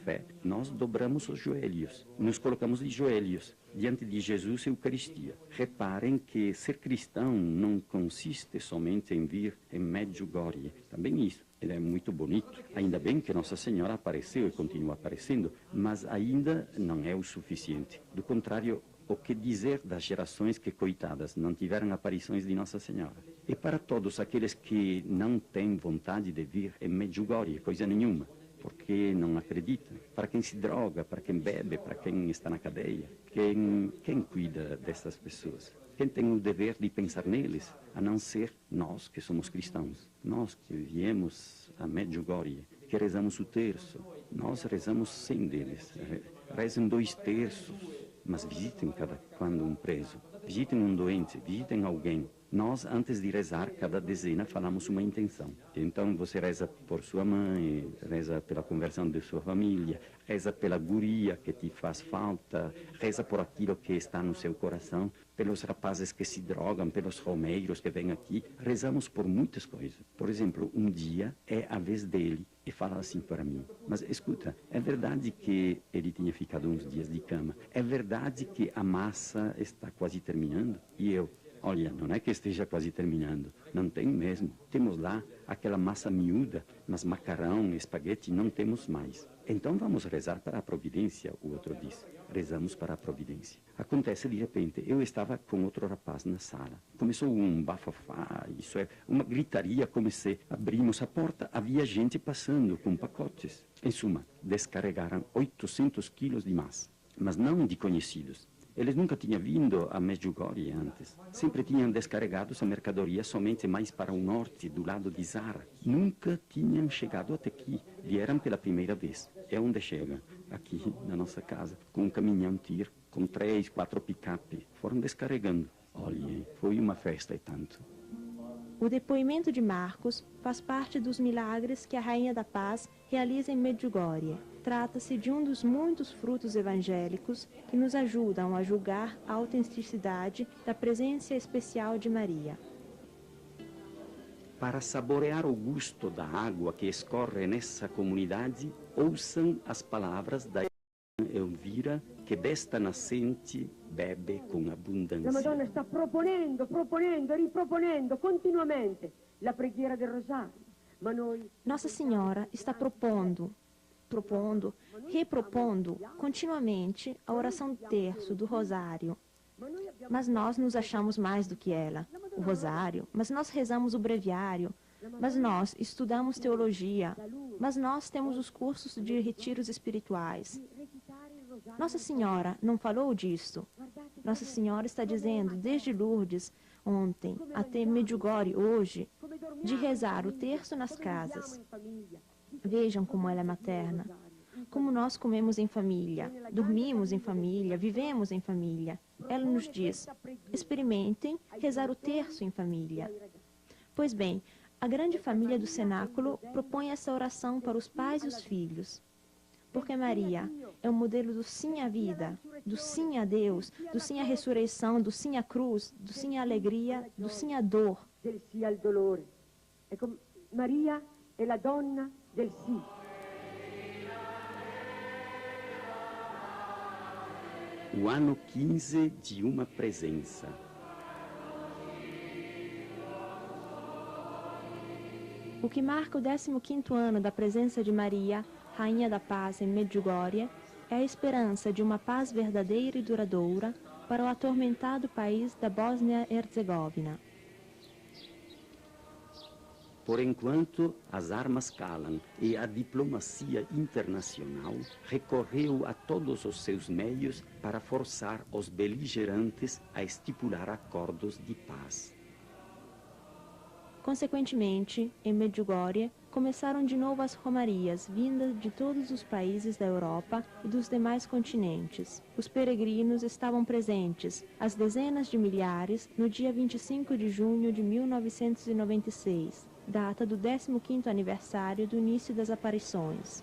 fé, nós dobramos os joelhos, nos colocamos de joelhos diante de Jesus e Eucaristia. Reparem que ser cristão não consiste somente em vir em Medjugorje, também isso. Ele é muito bonito, ainda bem que Nossa Senhora apareceu e continua aparecendo, mas ainda não é o suficiente. Do contrário, o que dizer das gerações que, coitadas, não tiveram aparições de Nossa Senhora? E para todos aqueles que não têm vontade de vir em Medjugorje, coisa nenhuma, porque não acreditam, para quem se droga, para quem bebe, para quem está na cadeia, quem cuida dessas pessoas? Quem tem o dever de pensar neles, a não ser nós que somos cristãos, nós que viemos a Medjugorje, que rezamos o terço, nós rezamos 100 deles, rezam 2 terços, mas visitem cada quando um preso, visitem um doente, visitem alguém, Nós, antes de rezar cada dezena, falamos uma intenção. Então, você reza por sua mãe, reza pela conversão de sua família, reza pela guria que te faz falta, reza por aquilo que está no seu coração, pelos rapazes que se drogam, pelos romeiros que vêm aqui. Rezamos por muitas coisas. Por exemplo, um dia é a vez dele e fala assim para mim: mas escuta, é verdade que ele tinha ficado uns dias de cama? É verdade que a massa está quase terminando? E eu: olha, não é que esteja quase terminando, não tem mesmo. Temos lá aquela massa miúda, mas macarrão, espaguete, não temos mais. Então vamos rezar para a providência, o outro disse. Rezamos para a providência. Acontece, de repente, eu estava com outro rapaz na sala. Começou um bafafá, isso é, uma gritaria, comecei, abrimos a porta, havia gente passando com pacotes. Em suma, descarregaram 800 quilos de massa, mas não de conhecidos. Eles nunca tinham vindo a Medjugorje antes. Sempre tinham descarregado essa mercadoria somente mais para o norte, do lado de Zara. Nunca tinham chegado até aqui. Vieram pela primeira vez. É onde chegam, aqui na nossa casa, com um caminhão-tir, com 3, 4 picape. Foram descarregando. Olha, foi uma festa e tanto. O depoimento de Marcos faz parte dos milagres que a Rainha da Paz realiza em Medjugorje. Trata-se de um dos muitos frutos evangélicos que nos ajudam a julgar a autenticidade da presença especial de Maria. Para saborear o gosto da água que escorre nessa comunidade, ouçam as palavras da Elvira, que desta nascente bebe com abundância. La Madonna sta proponendo e riproponendo continuamente la preghiera del rosario. Ma noi... Nossa Senhora está propondo, repropondo continuamente a oração do terço, do rosário. Mas nós nos achamos mais do que ela, o rosário, mas nós rezamos o breviário, mas nós estudamos teologia, mas nós temos os cursos de retiros espirituais. Nossa Senhora não falou disto. Nossa Senhora está dizendo, desde Lourdes, ontem, até Medjugorje, hoje, de rezar o terço nas casas. Vejam como ela é materna. Como nós comemos em família, dormimos em família, vivemos em família. Ela nos diz, experimentem rezar o terço em família. Pois bem, a grande família do cenáculo propõe essa oração para os pais e os filhos. Porque Maria é o modelo do sim à vida, do sim a Deus, do sim à ressurreição, do sim à cruz, do sim à alegria, do sim à dor. Del sì al dolore. Maria è la donna del sì. O ano 15 de uma presença. O que marca o 15º ano da presença de Maria, Rainha da Paz em Medjugorje, é a esperança de uma paz verdadeira e duradoura para o atormentado país da Bósnia-Herzegovina. Por enquanto, as armas calam e a diplomacia internacional recorreu a todos os seus meios para forçar os beligerantes a estipular acordos de paz. Consequentemente, em Medjugorje, começaram de novo as romarias vindas de todos os países da Europa e dos demais continentes. Os peregrinos estavam presentes, às dezenas de milhares, no dia 25 de junho de 1996, data do 15º aniversário do início das aparições.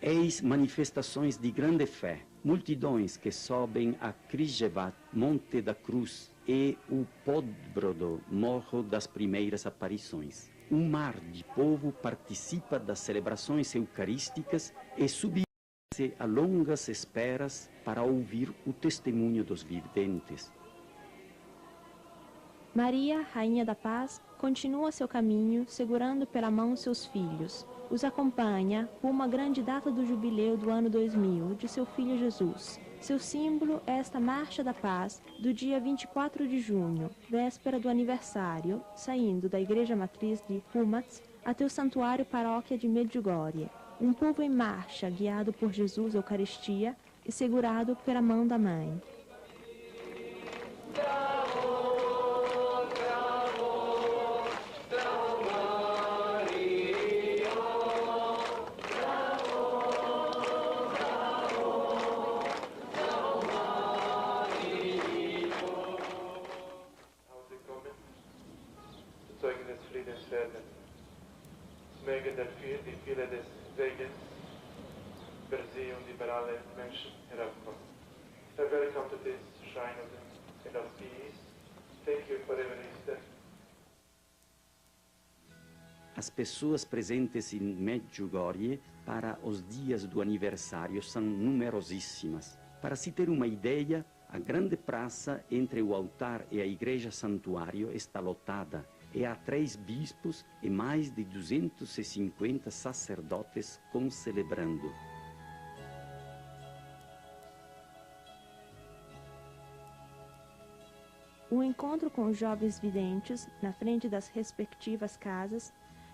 Eis manifestações de grande fé, multidões que sobem a Križevac, Monte da Cruz, e o Podbrodo, Morro das Primeiras Aparições. Um mar de povo participa das celebrações eucarísticas e submete-se a longas esperas para ouvir o testemunho dos videntes. Maria, Rainha da Paz, continua seu caminho, segurando pela mão seus filhos. Os acompanha rumo à grande data do jubileu do ano 2000, de seu filho Jesus. Seu símbolo é esta Marcha da Paz, do dia 24 de junho, véspera do aniversário, saindo da Igreja Matriz de Humac até o Santuário Paróquia de Medjugorje. Um povo em marcha, guiado por Jesus Eucaristia e segurado pela mão da Mãe. der die Fehler des Segens per se und liberale Menschen herabkommen. Welcome to this shrine of peace. Thank you for everything. As pessoas presentes em Medjugorje para os dias do aniversário são numerosíssimas. Para se ter uma ideia, a grande praça entre o altar e a igreja santuário está lotada e há 3 bispos e mais de 250 sacerdotes concelebrando. O encontro com os jovens videntes, na frente das respectivas casas,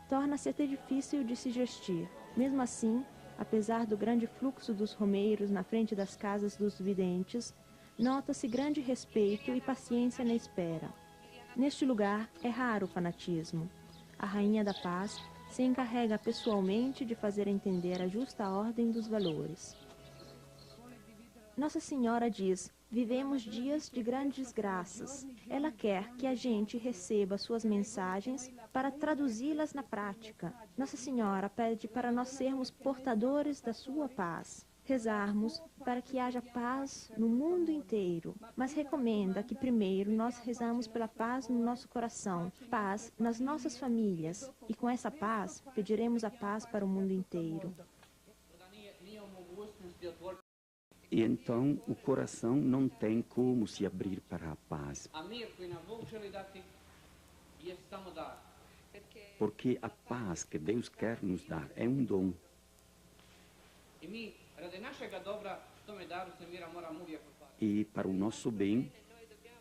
torna-se até difícil de se gestir. Mesmo assim, apesar do grande fluxo dos romeiros na frente das casas dos videntes, nota-se grande respeito e paciência na espera. Neste lugar é raro o fanatismo. A Rainha da Paz se encarrega pessoalmente de fazer entender a justa ordem dos valores. Nossa Senhora diz: vivemos dias de grandes graças. Ela quer que a gente receba suas mensagens para traduzi-las na prática. Nossa Senhora pede para nós sermos portadores da sua paz. Rezarmos para que haja paz no mundo inteiro, mas recomenda que primeiro nós rezamos pela paz no nosso coração, paz nas nossas famílias, e com essa paz pediremos a paz para o mundo inteiro. E então o coração não tem como se abrir para a paz. Porque a paz que Deus quer nos dar é um dom. E para o nosso bem,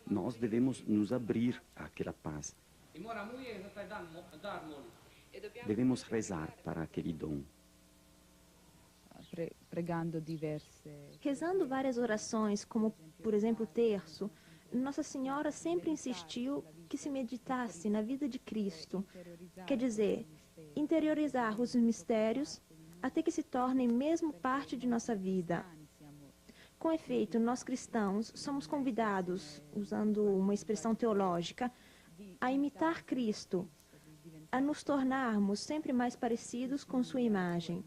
nós devemos nos abrir àquela paz. Devemos rezar para aquele dom. Rezando várias orações, como por exemplo o terço, Nossa Senhora sempre insistiu que se meditasse na vida de Cristo, quer dizer, interiorizar os mistérios até que se tornem mesmo parte de nossa vida. Com efeito, nós cristãos somos convidados, usando uma expressão teológica, a imitar Cristo, a nos tornarmos sempre mais parecidos com sua imagem.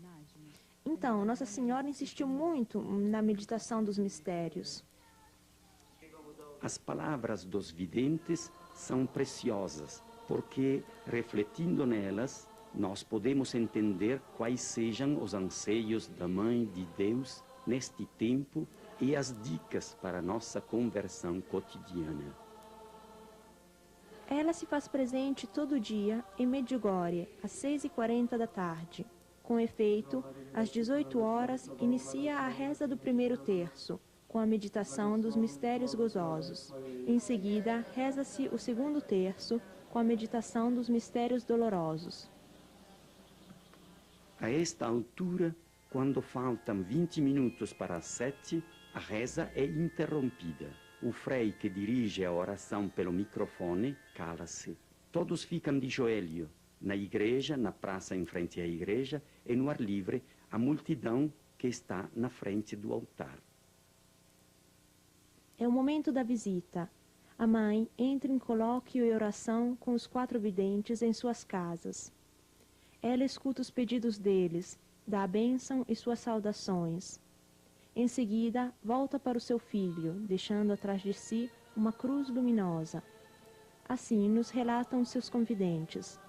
Então, Nossa Senhora insistiu muito na meditação dos mistérios. As palavras dos videntes são preciosas, porque, refletindo nelas, nós podemos entender quais sejam os anseios da Mãe de Deus neste tempo e as dicas para nossa conversão cotidiana. Ela se faz presente todo dia em Medjugorje, às 6h40 da tarde. Com efeito, às 18 horas, inicia a reza do primeiro terço, com a meditação dos mistérios gozosos. Em seguida, reza-se o segundo terço, com a meditação dos mistérios dolorosos. A esta altura, quando faltam 20 minutos para as 7, a reza é interrompida. O frei que dirige a oração pelo microfone cala-se. Todos ficam de joelho. Na igreja, na praça em frente à igreja e no ar livre, a multidão que está na frente do altar. É o momento da visita. A mãe entra em colóquio e oração com os 4 videntes em suas casas. Ela escuta os pedidos deles, dá a bênção e suas saudações. Em seguida, volta para o seu filho, deixando atrás de si uma cruz luminosa. Assim nos relatam seus confidentes.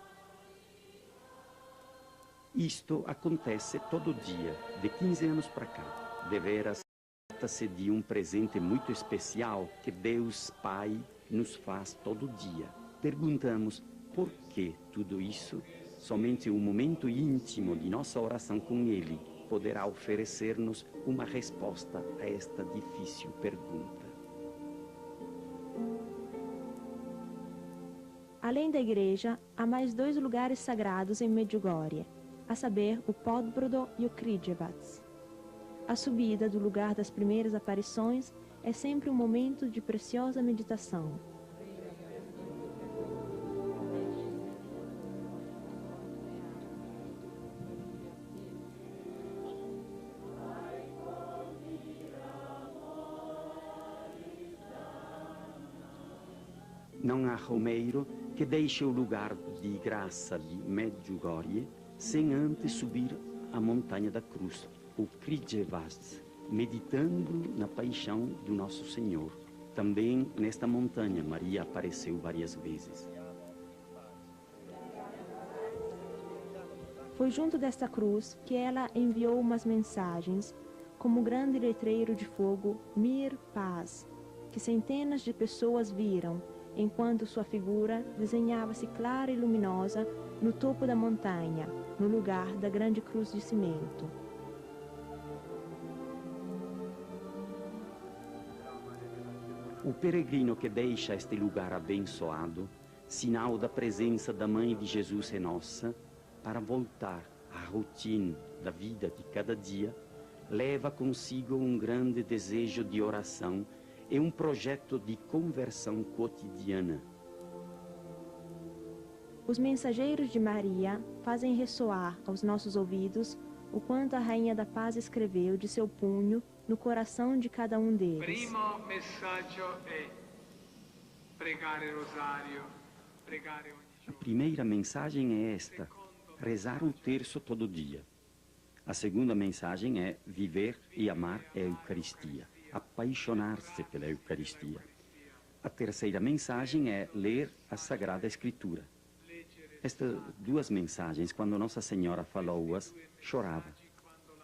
Isto acontece todo dia, de 15 anos para cá. Deveras trata-se de um presente muito especial que Deus Pai nos faz todo dia. Perguntamos por que tudo isso? Somente um momento íntimo de nossa oração com Ele poderá oferecer-nos uma resposta a esta difícil pergunta. Além da igreja, há mais 2 lugares sagrados em Medjugorje, a saber, o Podbrodo e o Križevac. A subida do lugar das primeiras aparições é sempre um momento de preciosa meditação. Não há romeiro que deixe o lugar de graça de Medjugorje sem antes subir a montanha da cruz, o Krzyżewaz, meditando na paixão do Nosso Senhor. Também nesta montanha Maria apareceu várias vezes. Foi junto desta cruz que ela enviou umas mensagens, como o grande letreiro de fogo Mir Paz, que centenas de pessoas viram, enquanto sua figura desenhava-se clara e luminosa no topo da montanha, no lugar da grande cruz de cimento. O peregrino que deixa este lugar abençoado, sinal da presença da Mãe de Jesus em nossa, para voltar à rotina da vida de cada dia, leva consigo um grande desejo de oração e um projeto de conversão cotidiana. Os mensageiros de Maria fazem ressoar aos nossos ouvidos o quanto a Rainha da Paz escreveu de seu punho no coração de cada um deles. Primo messaggio è pregare rosario, pregare ogni A giorno. primeira mensagem é esta: rezar o terço todo dia. A segunda mensagem é viver e amar a Eucaristia, apaixonar-se pela Eucaristia. A terceira mensagem é ler a Sagrada Escritura. Estas duas mensagens, quando Nossa Senhora falou-as, chorava.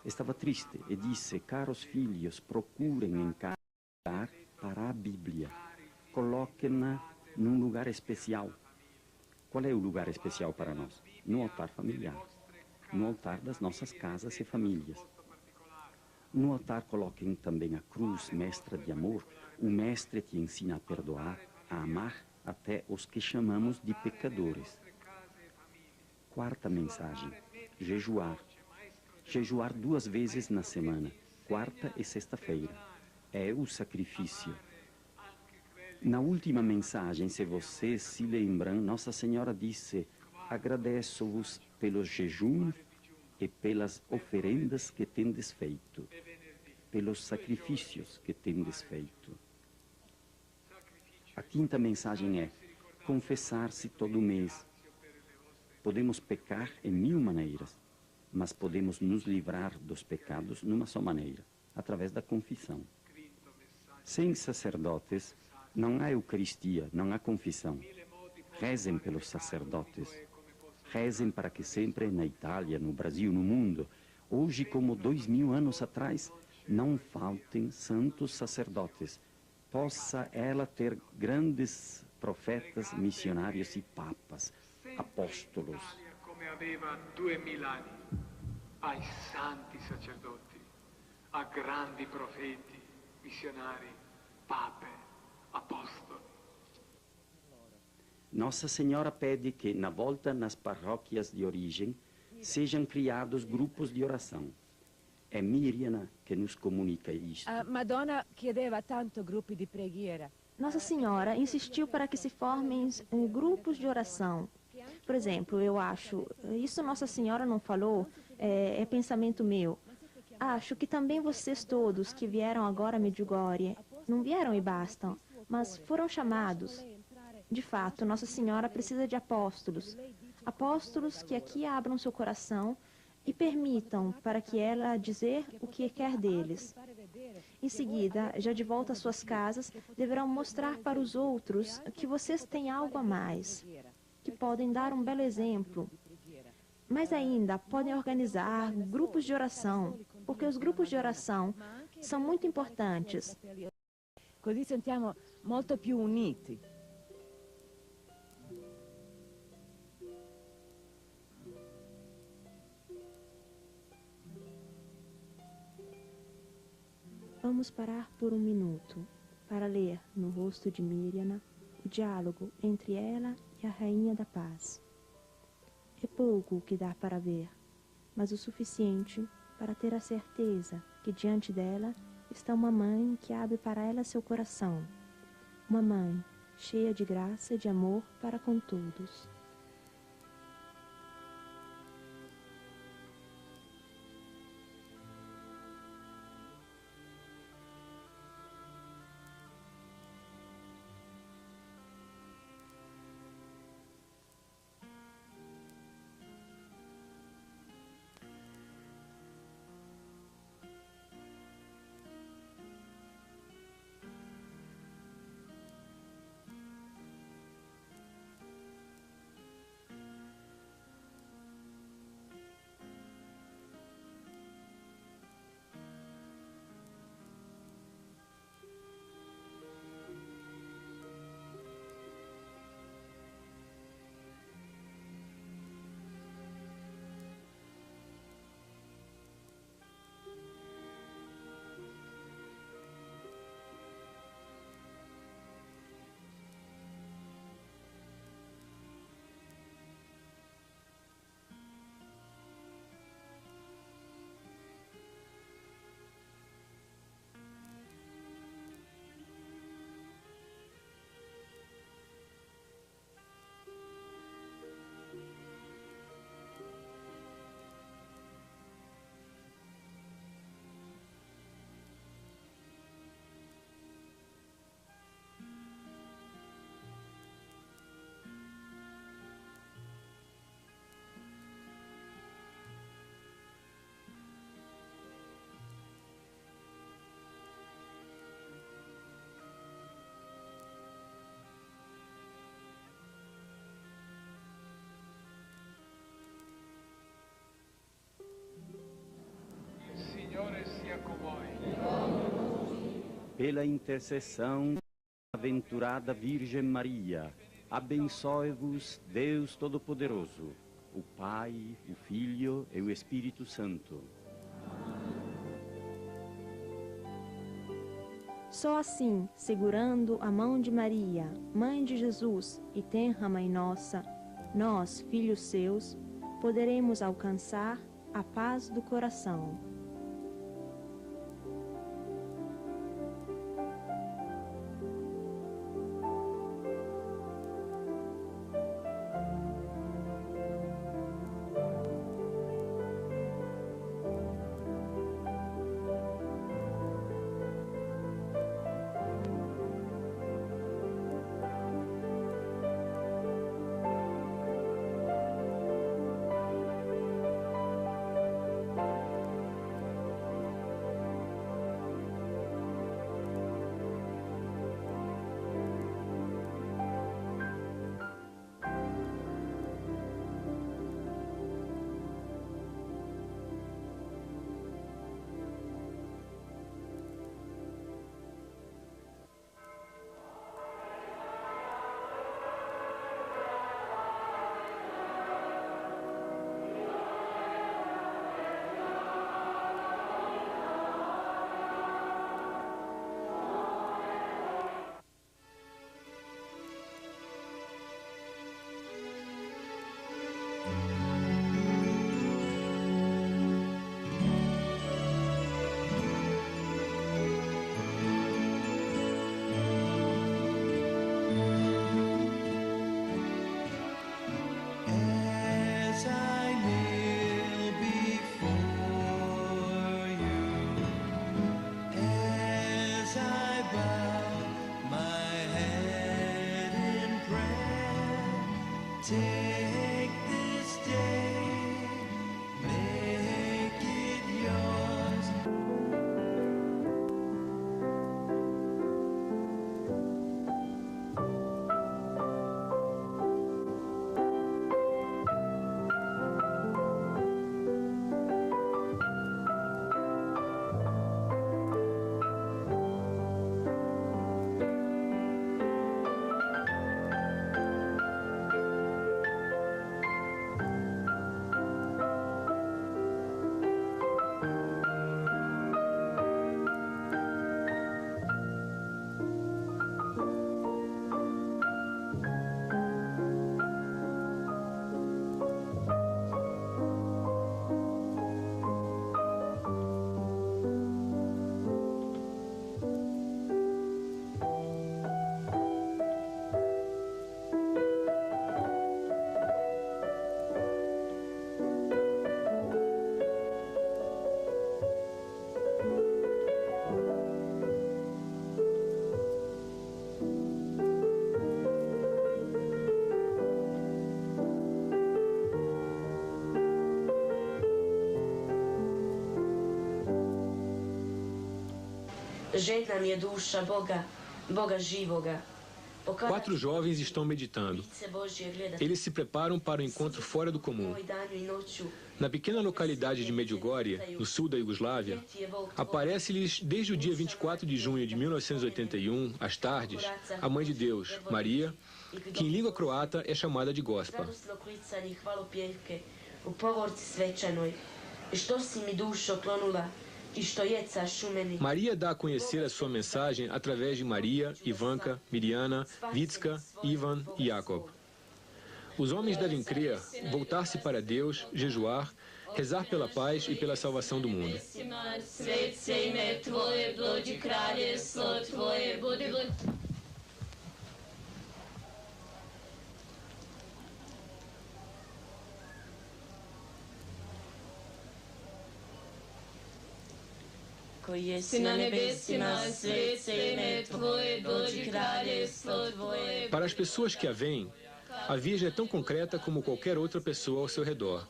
Estava triste e disse: caros filhos, procurem encarar para a Bíblia. Coloquem-na num lugar especial. Qual é o lugar especial para nós? No altar familiar. No altar das nossas casas e famílias. No altar coloquem também a cruz, mestra de amor. O mestre te ensina a perdoar, a amar até os que chamamos de pecadores. Quarta mensagem: jejuar. Jejuar 2 vezes na semana, quarta e sexta-feira. É o sacrifício. Na última mensagem, se vocês se lembram, Nossa Senhora disse: agradeço-vos pelos jejuns e pelas oferendas que tendes feito, pelos sacrifícios que tendes feito. A quinta mensagem é confessar-se todo mês. Podemos pecar em 1000 maneiras, mas podemos nos livrar dos pecados numa só maneira, através da confissão. Sem sacerdotes, não há Eucaristia, não há confissão. Rezem pelos sacerdotes. Rezem para que sempre na Itália, no Brasil, no mundo, hoje como 2000 anos atrás, não faltem santos sacerdotes. Possa ela ter grandes profetas, missionários e papas, apóstolos. Come aveva 2000 anni, ai santi sacerdoti, a grandi profeti, missionari, pape, apóstoli. Nossa Senhora pede que, na volta nas paróquias de origem, sejam criados grupos de oração. É Miriam que nos comunica isto. A Madonna chiedeva tanto gruppi di preghiera. Nossa Senhora insistiu para que se formem grupos de oração. Por exemplo, eu acho, isso Nossa Senhora não falou, é pensamento meu. Acho que também vocês todos que vieram agora a Medjugorje, não vieram e bastam, mas foram chamados. De fato, Nossa Senhora precisa de apóstolos. Apóstolos que aqui abram seu coração e permitam para que ela dizer o que quer deles. Em seguida, já de volta às suas casas, deverão mostrar para os outros que vocês têm algo a mais, que podem dar um belo exemplo. Mas ainda podem organizar grupos de oração, porque os grupos de oração são muito importantes. Così sentiamo molto più uniti. Vamos parar por um minuto para ler no rosto de Miriam o diálogo entre ela e a Rainha da Paz. É pouco o que dá para ver, mas o suficiente para ter a certeza que diante dela está uma mãe que abre para ela seu coração, uma mãe cheia de graça e de amor para com todos. pela intercessão da aventurada Virgem Maria, abençoe-vos Deus Todo-Poderoso, o Pai, o Filho e o Espírito Santo. Só assim, segurando a mão de Maria, Mãe de Jesus e tenra Mãe Nossa, nós, filhos seus, poderemos alcançar a paz do coração. As I kneel before you, as I bow my head in prayer, take this day, make it yours. Žedna mi je duša Boga, Boga živoga. 4 jovens estão meditando. Eles se preparam para o encontro fora do comum. Na pequena localidade de Medjugorje, no sul da Iugoslávia, aparece-lhes desde o dia 24 de junho de 1981, às tardes, a Mãe de Deus, Maria, que em língua croata é chamada de Gospa. U povorci svečanoj, što si mi dušo klonula i što jecaš u meni. Maria dá a conhecer a sua mensagem através de Maria, Ivanka, Mirjana, Vitska, Ivan e Jakob. Os homens devem crer, voltar-se para Deus, jejuar, rezar pela paz e pela salvação do mundo. Svet se ime Tvoje, dođi kraljevstvo Tvoje, budi Koji jesi na nebesima, svet se ime Tvoje, dođi kraljevstvo Tvoje. Para as pessoas que a veem, a Virgem é tão concreta como qualquer outra pessoa ao seu redor.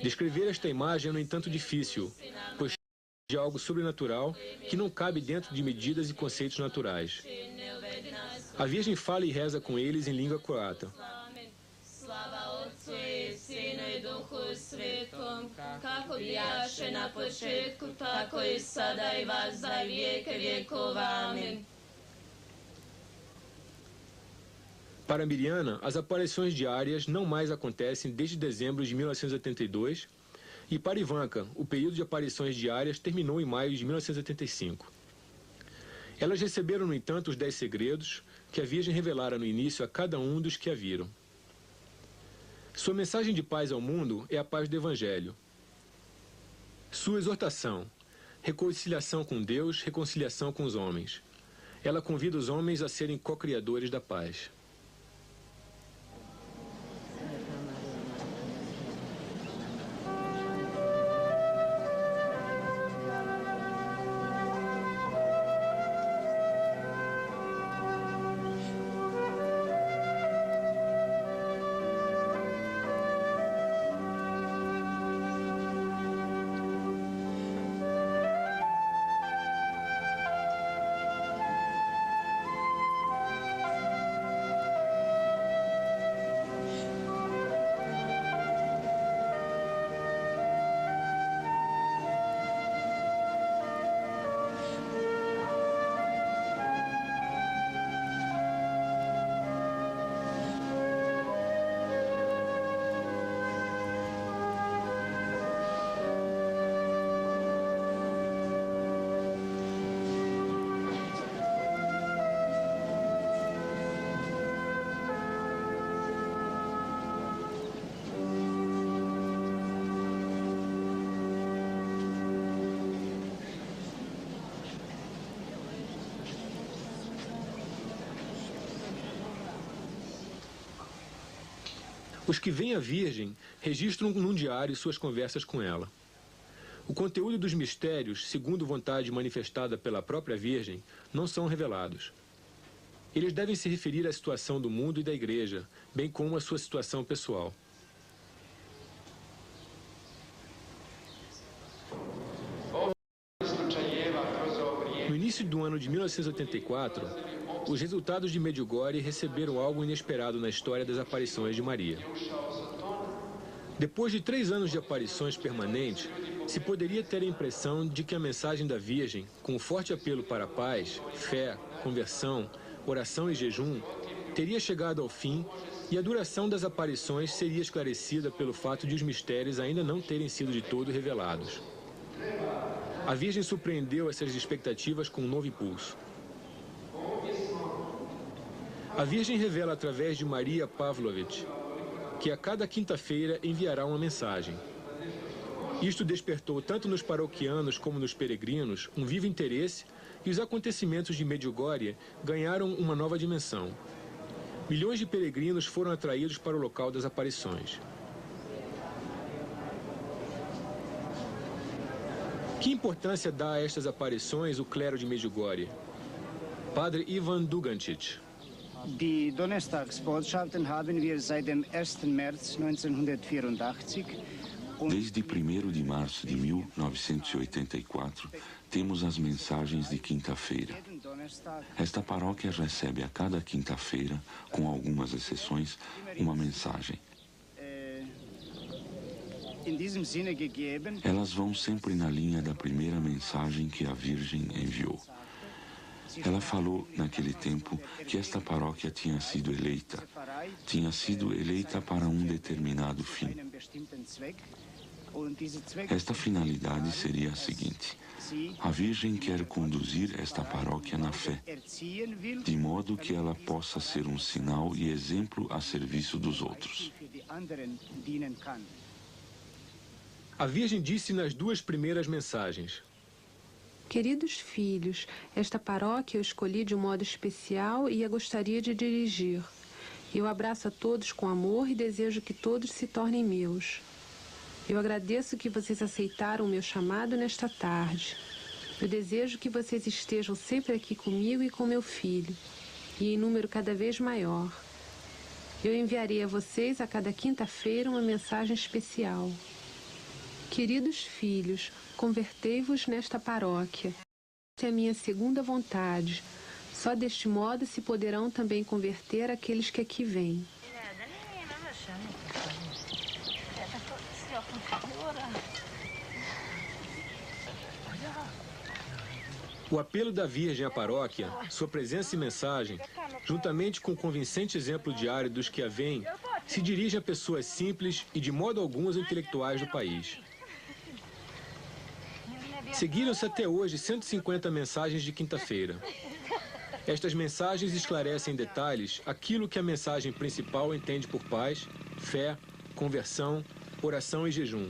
Descrever esta imagem é, no entanto, difícil, pois é algo sobrenatural que não cabe dentro de medidas e conceitos naturais. A Virgem fala e reza com eles em língua croata. Slava Otcu i Sinu i Duhu svetom, kako bijaše na početku, tako i sada i vazda i vijeke vjekov. Amen. Para Miriana, as aparições diárias não mais acontecem desde dezembro de 1982 e para Ivanka, o período de aparições diárias terminou em maio de 1985. Elas receberam, no entanto, os 10 segredos que a Virgem revelara no início a cada um dos que a viram. Sua mensagem de paz ao mundo é a paz do Evangelho. Sua exortação, reconciliação com Deus, reconciliação com os homens. Ela convida os homens a serem co-criadores da paz. Os que veem a Virgem registram num diário suas conversas com ela. O conteúdo dos mistérios, segundo vontade manifestada pela própria Virgem, não são revelados. Eles devem se referir à situação do mundo e da Igreja, bem como à sua situação pessoal. No início do ano de 1984, os resultados de Medjugorje receberam algo inesperado na história das aparições de Maria. Depois de 3 anos de aparições permanentes, se poderia ter a impressão de que a mensagem da Virgem, com o forte apelo para a paz, fé, conversão, oração e jejum, teria chegado ao fim e a duração das aparições seria esclarecida pelo fato de os mistérios ainda não terem sido de todo revelados. A Virgem surpreendeu essas expectativas com um novo impulso. A Virgem revela através de Maria Pavlovich que a cada quinta-feira enviará uma mensagem. Isto despertou tanto nos paroquianos como nos peregrinos um vivo interesse e os acontecimentos de Medjugorje ganharam uma nova dimensão. Milhões de peregrinos foram atraídos para o local das aparições. Que importância dá a estas aparições o clero de Medjugorje? Padre Ivan Dugancic. Die Donnerstagsbotschaften haben wir seit dem 1. März 1984. Desde 1º de março de 1984, temos as mensagens de quinta-feira. Esta paróquia recebe a cada quinta-feira, com algumas exceções, uma mensagem. Elas vão sempre na linha da primeira mensagem que a Virgem enviou. Ela falou, naquele tempo, que esta paróquia tinha sido eleita para um determinado fim. Esta finalidade seria a seguinte: a Virgem quer conduzir esta paróquia na fé, de modo que ela possa ser um sinal e exemplo a serviço dos outros. A Virgem disse nas 2 primeiras mensagens: Queridos filhos, esta paróquia eu escolhi de um modo especial e a gostaria de dirigir. Eu abraço a todos com amor e desejo que todos se tornem meus. Eu agradeço que vocês aceitaram o meu chamado nesta tarde. Eu desejo que vocês estejam sempre aqui comigo e com meu filho, e em número cada vez maior. Eu enviarei a vocês a cada quinta-feira uma mensagem especial. Queridos filhos, convertei-vos nesta paróquia. Esta é a minha segunda vontade. Só deste modo se poderão também converter aqueles que aqui vêm. O apelo da Virgem à paróquia, sua presença e mensagem, juntamente com o convincente exemplo diário dos que a veem, se dirige a pessoas simples e de modo algum aos intelectuais do país. Seguiram-se até hoje 150 mensagens de quinta-feira. Estas mensagens esclarecem em detalhes aquilo que a mensagem principal entende por paz, fé, conversão, oração e jejum.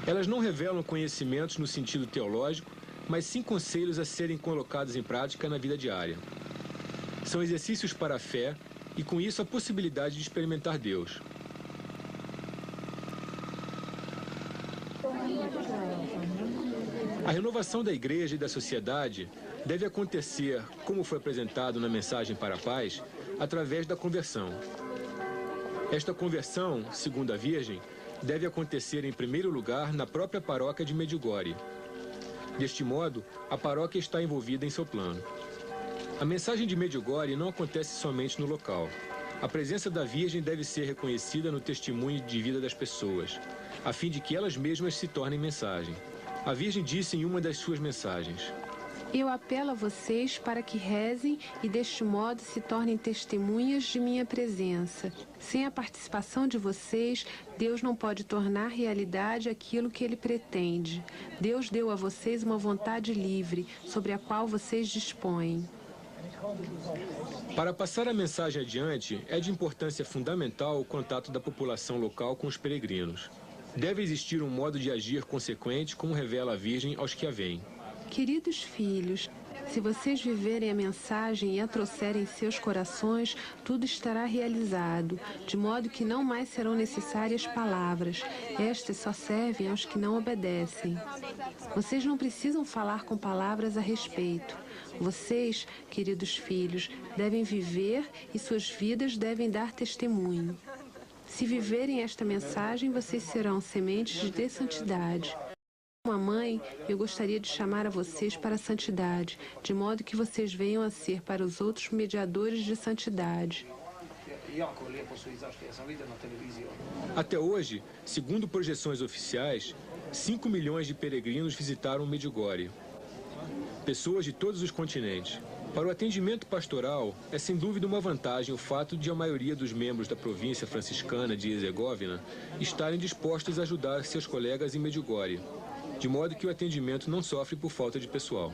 Elas não revelam conhecimentos no sentido teológico, mas sim conselhos a serem colocados em prática na vida diária. São exercícios para a fé e, com isso, a possibilidade de experimentar Deus. A renovação da igreja e da sociedade deve acontecer, como foi apresentado na mensagem para a paz, através da conversão. Esta conversão, segundo a Virgem, deve acontecer em primeiro lugar na própria paróquia de Medjugorje. Deste modo, a paróquia está envolvida em seu plano. A mensagem de Medjugorje não acontece somente no local. A presença da Virgem deve ser reconhecida no testemunho de vida das pessoas, a fim de que elas mesmas se tornem mensagem. A Virgem disse em uma das suas mensagens: Eu apelo a vocês para que rezem e deste modo se tornem testemunhas de minha presença. Sem a participação de vocês, Deus não pode tornar realidade aquilo que Ele pretende. Deus deu a vocês uma vontade livre, sobre a qual vocês dispõem. Para passar a mensagem adiante, é de importância fundamental o contato da população local com os peregrinos. Deve existir um modo de agir consequente, como revela a Virgem aos que a veem. Queridos filhos, se vocês viverem a mensagem e a trouxerem em seus corações, tudo estará realizado, de modo que não mais serão necessárias palavras. Estas só servem aos que não obedecem. Vocês não precisam falar com palavras a respeito. Vocês, queridos filhos, devem viver e suas vidas devem dar testemunho. Se viverem esta mensagem, vocês serão sementes de santidade. Como a mãe, eu gostaria de chamar a vocês para a santidade, de modo que vocês venham a ser para os outros mediadores de santidade. Até hoje, segundo projeções oficiais, 5 milhões de peregrinos visitaram Medjugorje. Pessoas de todos os continentes. Para o atendimento pastoral, é sem dúvida uma vantagem o fato de a maioria dos membros da província franciscana de Herzegovina estarem dispostos a ajudar seus colegas em Medjugorje, de modo que o atendimento não sofre por falta de pessoal.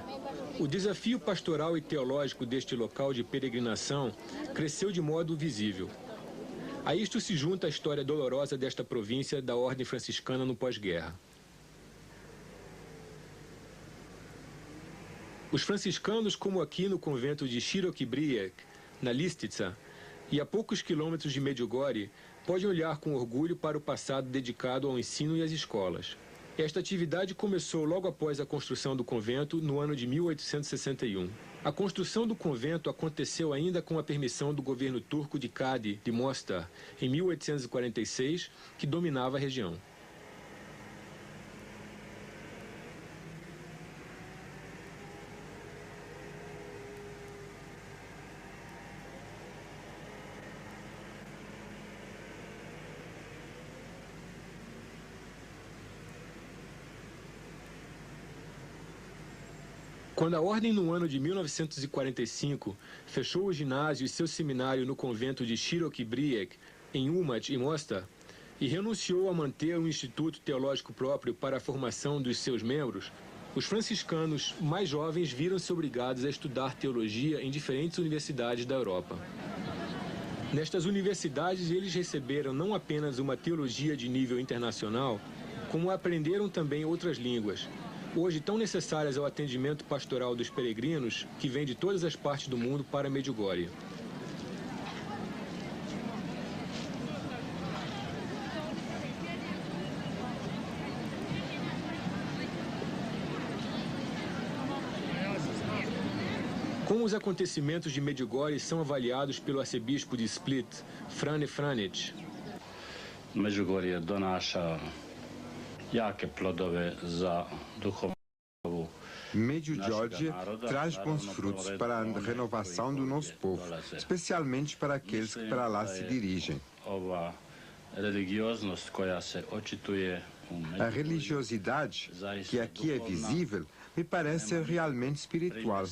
O desafio pastoral e teológico deste local de peregrinação cresceu de modo visível. A isto se junta a história dolorosa desta província da ordem franciscana no pós-guerra. Os franciscanos, como aqui no convento de Široki Brijeg, na Listica, e a poucos quilômetros de Medjugorje, podem olhar com orgulho para o passado dedicado ao ensino e às escolas. Esta atividade começou logo após a construção do convento, no ano de 1861. A construção do convento aconteceu ainda com a permissão do governo turco de Cadi de Mostar, em 1846, que dominava a região. Quando a ordem, no ano de 1945, fechou o ginásio e seu seminário no convento de Široki Brijeg, em Umag e Mostar, e renunciou a manter um instituto teológico próprio para a formação dos seus membros, os franciscanos mais jovens viram-se obrigados a estudar teologia em diferentes universidades da Europa. Nestas universidades, eles receberam não apenas uma teologia de nível internacional, como aprenderam também outras línguas, hoje tão necessárias ao atendimento pastoral dos peregrinos que vêm de todas as partes do mundo para Medjugorje. Como os acontecimentos de Medjugorje são avaliados pelo arcebispo de Split, Frane Franić? Medjugorje donaša jake plodove za duhovnu. Medjugorje traz bons frutos para a renovação do nosso povo, especialmente para aqueles que para lá se dirigem. Ova religioznost koja se očituje A religiosidade, que aqui é visível, me parece ser realmente espiritual.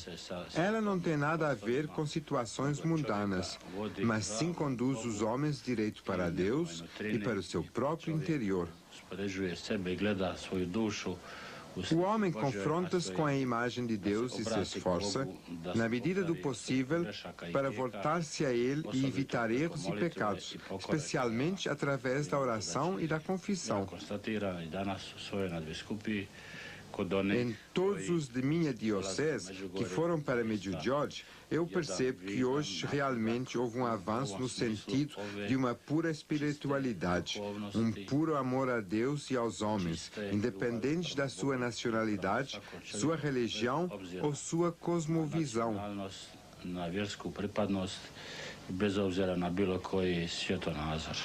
Ela não tem nada a ver com situações mundanas, mas sim conduz os homens direito para Deus e para o seu próprio interior. O homem confronta-se com a imagem de Deus e se esforça, na medida do possível, para voltar-se a Ele e evitar erros e pecados, especialmente através da oração e da confissão. Em todos os de minha diocese que foram para Medjugorje, eu percebo que hoje realmente houve um avanço no sentido de uma pura espiritualidade, um puro amor a Deus e aos homens, independente da sua nacionalidade, sua religião ou sua cosmovisão. Bez obzira na bilo koji svjetonazor.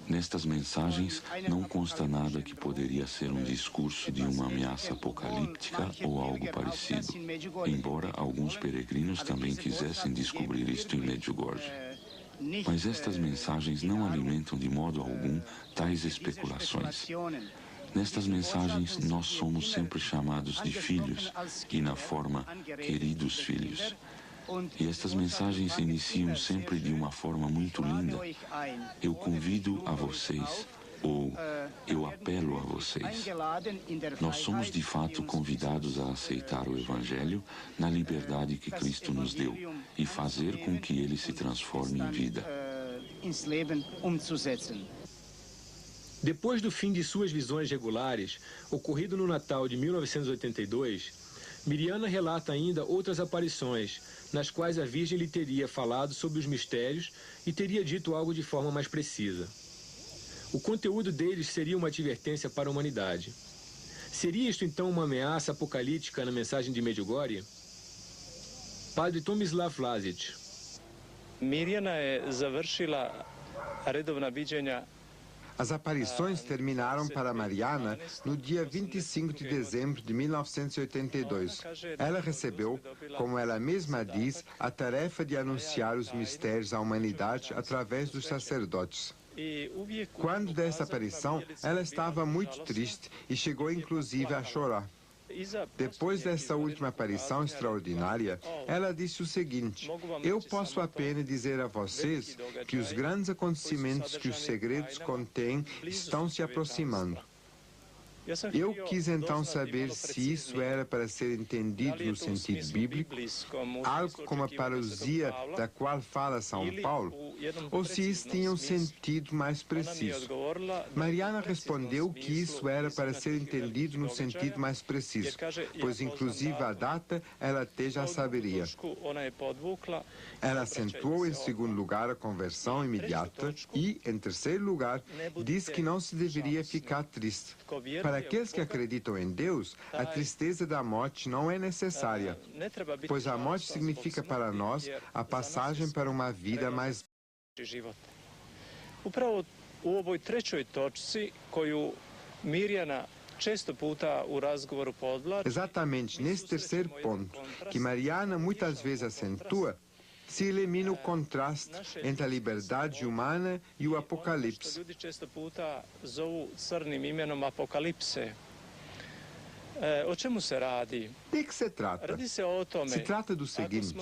Nestas mensagens não consta nada que poderia ser um discurso de uma ameaça apocalíptica ou algo parecido, embora alguns peregrinos também quisessem descobrir isto em Medjugorje. Mas estas mensagens não alimentam de modo algum tais especulações. Nestas mensagens, nós somos sempre chamados de filhos e na forma queridos filhos. E estas mensagens iniciam sempre de uma forma muito linda. Eu convido a vocês, ou eu apelo a vocês. Nós somos de fato convidados a aceitar o Evangelho na liberdade que Cristo nos deu e fazer com que ele se transforme em vida. Depois do fim de suas visões regulares, ocorrido no Natal de 1982, Mirjana relata ainda outras aparições, nas quais a Virgem lhe teria falado sobre os mistérios e teria dito algo de forma mais precisa. O conteúdo deles seria uma advertência para a humanidade. Seria isto então uma ameaça apocalíptica na mensagem de Medjugorje? Padre Tomislav Lazić. Mirjana je završila redovna viđenja. As aparições terminaram para Mariana no dia 25 de dezembro de 1982. Ela recebeu, como ela mesma diz, a tarefa de anunciar os mistérios à humanidade através dos sacerdotes. Quando dessa aparição, ela estava muito triste e chegou inclusive a chorar. Depois dessa última aparição extraordinária, ela disse o seguinte: eu posso apenas dizer a vocês que os grandes acontecimentos que os segredos contêm estão se aproximando. Eu quis então saber se isso era para ser entendido no sentido bíblico, algo como a parousia da qual fala São Paulo, ou se isso tinha um sentido mais preciso. Mariana respondeu que isso era para ser entendido no sentido mais preciso, pois inclusive a data ela até já saberia. Ela acentuou em segundo lugar a conversão imediata e, em terceiro lugar, disse que não se deveria ficar triste. Para aqueles que acreditam em Deus, a tristeza da morte não é necessária, pois a morte significa para nós a passagem para uma vida mais... Upravo u ovoj trećoj točci koju Mirjana Exatamente nesse terceiro ponto, que Mariana muitas vezes acentua, se elimina o contraste entre a liberdade humana e o Apocalipse. De que se trata? Se trata do seguinte: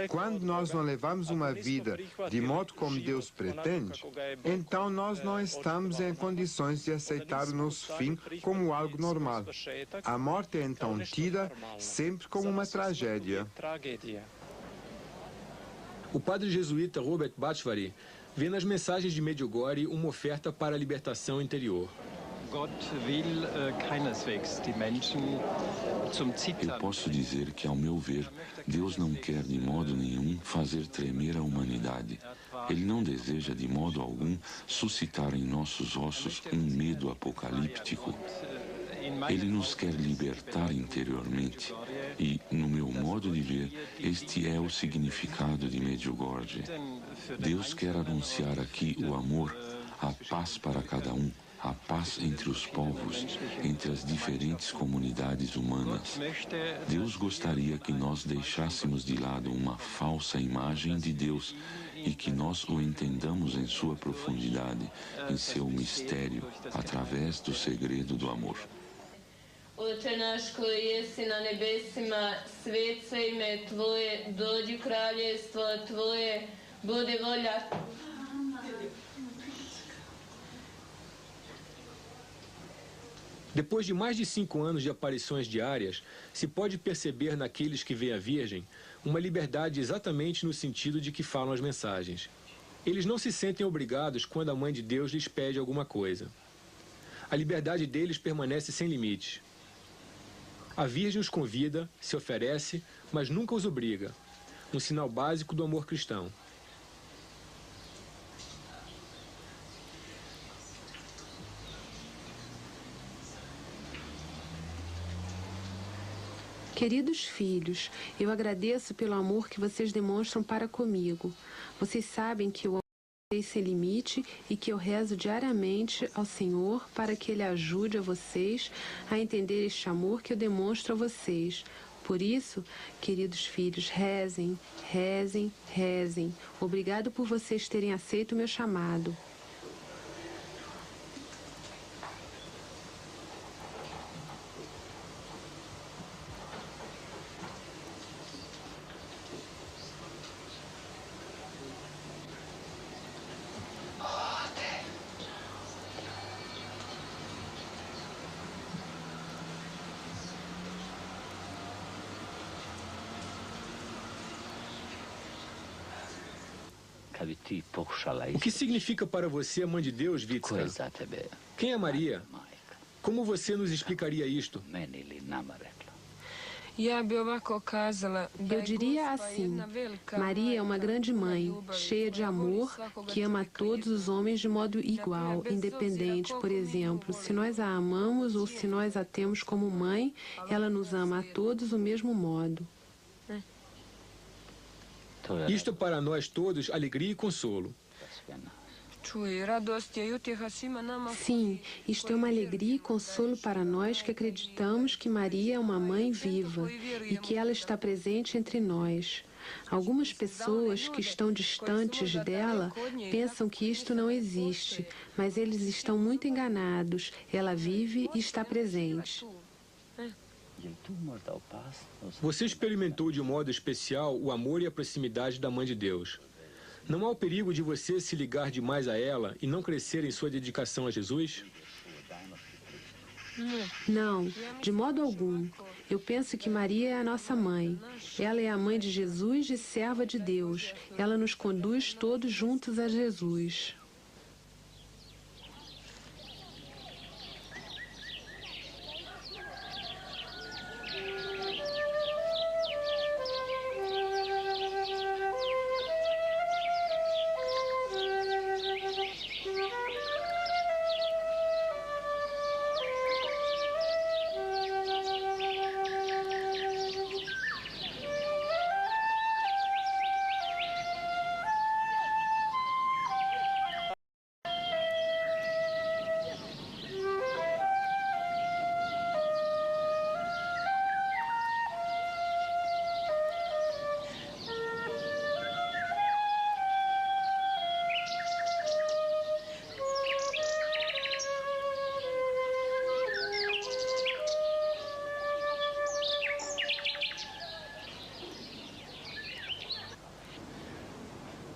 quando nós não levamos uma vida de modo como Deus pretende, então nós não estamos em condições de aceitar o nosso fim como algo normal. A morte é então tida sempre como uma tragédia. O padre jesuíta Robert Bathory vê nas mensagens de Medjugorje uma oferta para a libertação interior. Eu posso dizer que, ao meu ver, Deus não quer de modo nenhum fazer tremer a humanidade. Ele não deseja de modo algum suscitar em nossos ossos um medo apocalíptico. Ele nos quer libertar interiormente. E, no meu modo de ver, este é o significado de Medjugorje. Deus quer anunciar aqui o amor, a paz para cada um, a paz entre os povos, entre as diferentes comunidades humanas. Deus gostaria que nós deixássemos de lado uma falsa imagem de Deus e que nós o entendamos em sua profundidade, em seu mistério, através do segredo do amor. Oče naš koji jesi na nebesima, svet se ime Tvoje, dođi kraljestvo Tvoje, bude volja. Depois de mais de 5 anos de aparições diárias, se pode perceber naqueles que veem a Virgem uma liberdade exatamente no sentido de que falam as mensagens. Eles não se sentem obrigados quando a Mãe de Deus lhes pede alguma coisa. A liberdade deles permanece sem limites. A Virgem os convida, se oferece, mas nunca os obriga. Um sinal básico do amor cristão. Queridos filhos, eu agradeço pelo amor que vocês demonstram para comigo. Vocês sabem que eu amo vocês sem limite e que eu rezo diariamente ao Senhor para que Ele ajude a vocês a entender este amor que eu demonstro a vocês. Por isso, queridos filhos, rezem, rezem, rezem. Obrigado por vocês terem aceito o meu chamado. O que significa para você a Mãe de Deus, Vitska? Quem é Maria? Como você nos explicaria isto? Eu diria assim: Maria é uma grande mãe, cheia de amor, que ama a todos os homens de modo igual, independente. Por exemplo, se nós a amamos ou se nós a temos como mãe, ela nos ama a todos do mesmo modo. Isto é para nós todos alegria e consolo. Sim, isto é uma alegria e consolo para nós que acreditamos que Maria é uma mãe viva e que ela está presente entre nós. Algumas pessoas que estão distantes dela pensam que isto não existe, mas eles estão muito enganados. Ela vive e está presente. Você experimentou de modo especial o amor e a proximidade da Mãe de Deus. Não há o perigo de você se ligar demais a ela e não crescer em sua dedicação a Jesus? Não, de modo algum. Eu penso que Maria é a nossa mãe. Ela é a mãe de Jesus e serva de Deus. Ela nos conduz todos juntos a Jesus.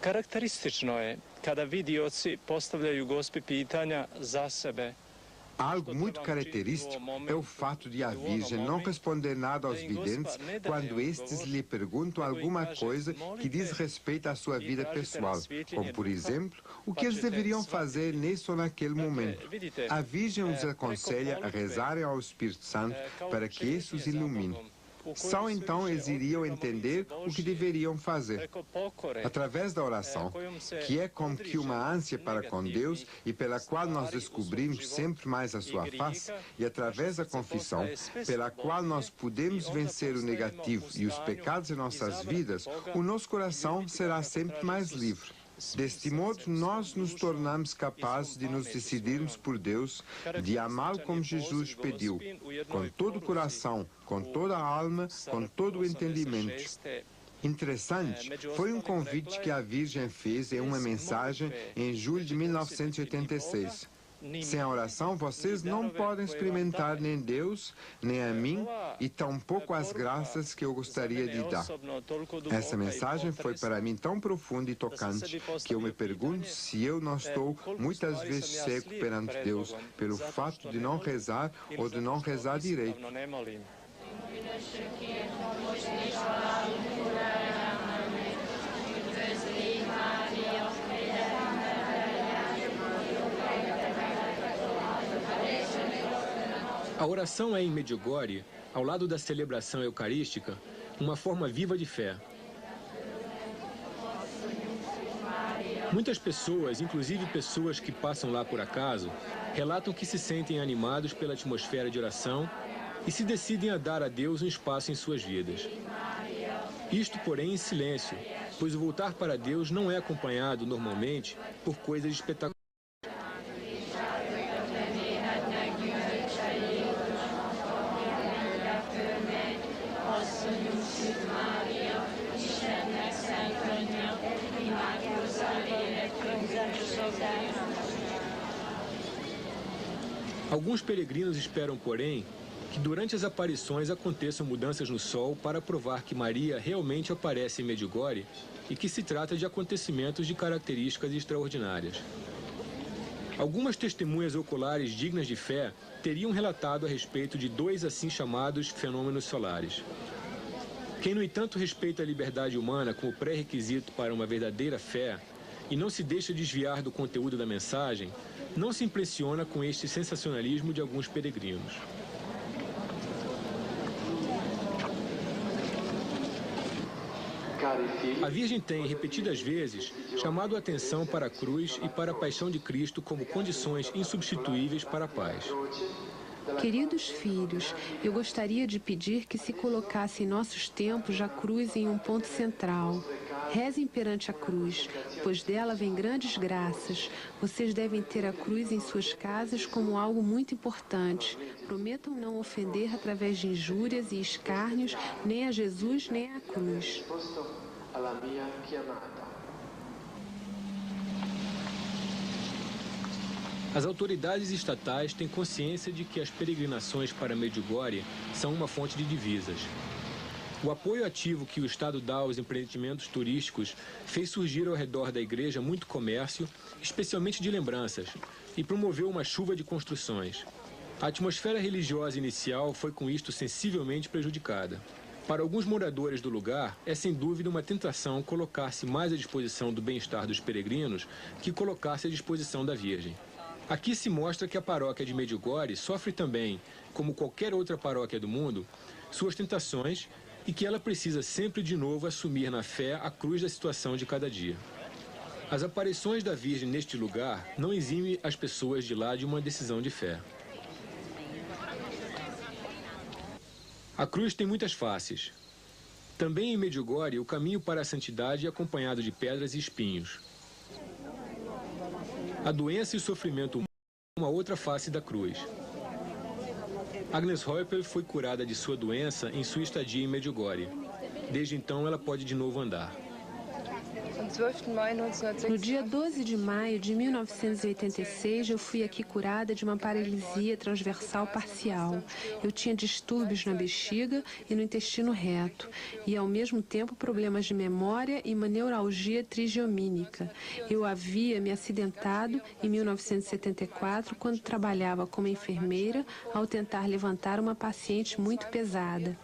Karakteristično je kada vidioci postavljaju Gospi pitanja za sebe. Algo muito característico é o fato de a Virgem não responder nada aos videntes quando estes lhe perguntam alguma coisa que diz respeito à sua vida pessoal, como, por exemplo, o que eles deveriam fazer nesse ou naquele momento. A Virgem os aconselha a rezarem ao Espírito Santo para que esse os ilumine. Só então eles iriam entender o que deveriam fazer. Através da oração, que é como que uma ânsia para com Deus e pela qual nós descobrimos sempre mais a sua face, e através da confissão, pela qual nós podemos vencer o negativo e os pecados em nossas vidas, o nosso coração será sempre mais livre. Deste modo, nós nos tornamos capazes de nos decidirmos por Deus, de amá-lo como Jesus pediu, com todo o coração, com toda a alma, com todo o entendimento. Interessante, foi um convite que a Virgem fez em uma mensagem em julho de 1986. Sem a oração, vocês não podem experimentar nem Deus, nem a mim, e tampouco as graças que eu gostaria de dar. Essa mensagem foi para mim tão profunda e tocante que eu me pergunto se eu não estou muitas vezes cego perante Deus pelo fato de não rezar ou de não rezar direito. A oração é, em Medjugorje, ao lado da celebração eucarística, uma forma viva de fé. Muitas pessoas, inclusive pessoas que passam lá por acaso, relatam que se sentem animados pela atmosfera de oração e se decidem a dar a Deus um espaço em suas vidas. Isto, porém, em silêncio, pois o voltar para Deus não é acompanhado, normalmente, por coisas espetaculares. Alguns peregrinos esperam, porém, que durante as aparições aconteçam mudanças no sol para provar que Maria realmente aparece em Medjugorje e que se trata de acontecimentos de características extraordinárias. Algumas testemunhas oculares dignas de fé teriam relatado a respeito de dois assim chamados fenômenos solares. Quem, no entanto, respeita a liberdade humana como pré-requisito para uma verdadeira fé e não se deixa desviar do conteúdo da mensagem, não se impressiona com este sensacionalismo de alguns peregrinos. A Virgem tem, repetidas vezes, chamado a atenção para a cruz e para a paixão de Cristo como condições insubstituíveis para a paz. Queridos filhos, eu gostaria de pedir que se colocasse em nossos tempos a cruz em um ponto central. Rezem perante a cruz, pois dela vem grandes graças. Vocês devem ter a cruz em suas casas como algo muito importante. Prometam não ofender através de injúrias e escárnios nem a Jesus nem a cruz. As autoridades estatais têm consciência de que as peregrinações para Medjugorje são uma fonte de divisas. O apoio ativo que o Estado dá aos empreendimentos turísticos fez surgir ao redor da igreja muito comércio, especialmente de lembranças, e promoveu uma chuva de construções. A atmosfera religiosa inicial foi com isto sensivelmente prejudicada. Para alguns moradores do lugar, é sem dúvida uma tentação colocar-se mais à disposição do bem-estar dos peregrinos que colocar-se à disposição da Virgem. Aqui se mostra que a paróquia de Medjugorje sofre também, como qualquer outra paróquia do mundo, suas tentações e que ela precisa sempre de novo assumir na fé a cruz da situação de cada dia. As aparições da Virgem neste lugar não eximem as pessoas de lá de uma decisão de fé. A cruz tem muitas faces. Também em Medjugorje, o caminho para a santidade é acompanhado de pedras e espinhos. A doença e o sofrimento humano são uma outra face da cruz. Agnes Heupel foi curada de sua doença em sua estadia em Medjugorje. Desde então, ela pode de novo andar. No dia 12 de maio de 1986, eu fui aqui curada de uma paralisia transversal parcial. Eu tinha distúrbios na bexiga e no intestino reto, e ao mesmo tempo problemas de memória e uma neuralgia trigeomínica. Eu havia me acidentado em 1974, quando trabalhava como enfermeira, ao tentar levantar uma paciente muito pesada.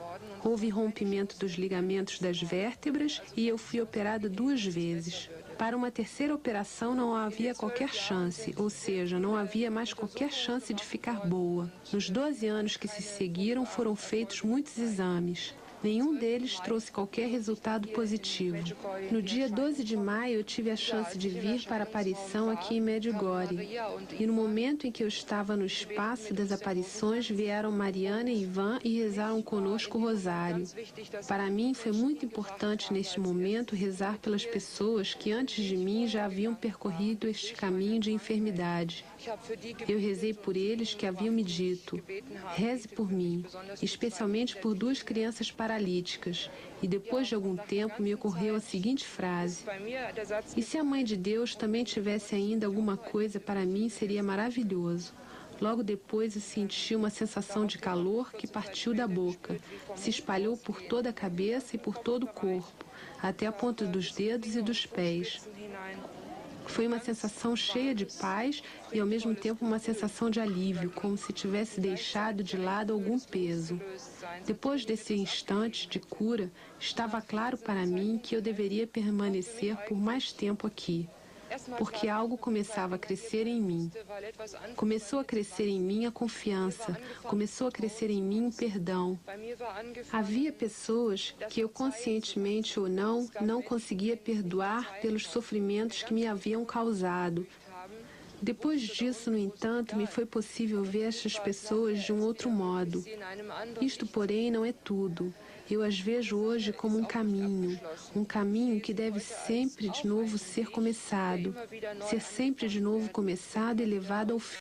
Houve rompimento dos ligamentos das vértebras e eu fui operada 2 vezes. Para uma terceira operação não havia qualquer chance, ou seja, não havia mais qualquer chance de ficar boa. Nos 12 anos que se seguiram foram feitos muitos exames. Nenhum deles trouxe qualquer resultado positivo. No dia 12 de maio, eu tive a chance de vir para a aparição aqui em Medjugorje. E no momento em que eu estava no espaço das aparições, vieram Mariana e Ivan e rezaram conosco o rosário. Para mim, foi muito importante neste momento rezar pelas pessoas que antes de mim já haviam percorrido este caminho de enfermidade. Eu rezei por eles que haviam me dito: reze por mim, especialmente por 2 crianças paralíticas. E depois de algum tempo me ocorreu a seguinte frase: e se a Mãe de Deus também tivesse ainda alguma coisa para mim, seria maravilhoso. Logo depois eu senti uma sensação de calor que partiu da boca, se espalhou por toda a cabeça e por todo o corpo, até a ponta dos dedos e dos pés. Foi uma sensação cheia de paz e, ao mesmo tempo, uma sensação de alívio, como se tivesse deixado de lado algum peso. Depois desse instante de cura, estava claro para mim que eu deveria permanecer por mais tempo aqui, porque algo começava a crescer em mim. Começou a crescer em mim a confiança, começou a crescer em mim o perdão. Havia pessoas que eu, conscientemente ou não conseguia perdoar pelos sofrimentos que me haviam causado. Depois disso, no entanto, me foi possível ver estas pessoas de um outro modo. Isto, porém, não é tudo. Eu as vejo hoje como um caminho que deve sempre de novo ser começado, ser sempre de novo começado e levado ao fim.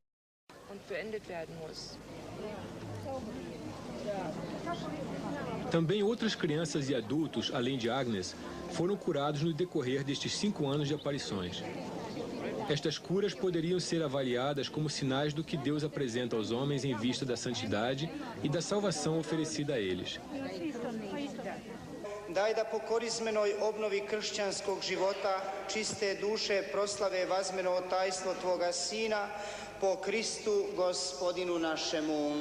Também outras crianças e adultos, além de Agnes, foram curados no decorrer destes 5 anos de aparições. Estas curas poderiam ser avaliadas como sinais do que Deus apresenta aos homens em vista da santidade e da salvação oferecida a eles. Daj da po korizmenoj obnovi kršćanskog života, čiste duše proslave vazmeno tajstvo Tvoga Sina, po Kristu Gospodinu našemu.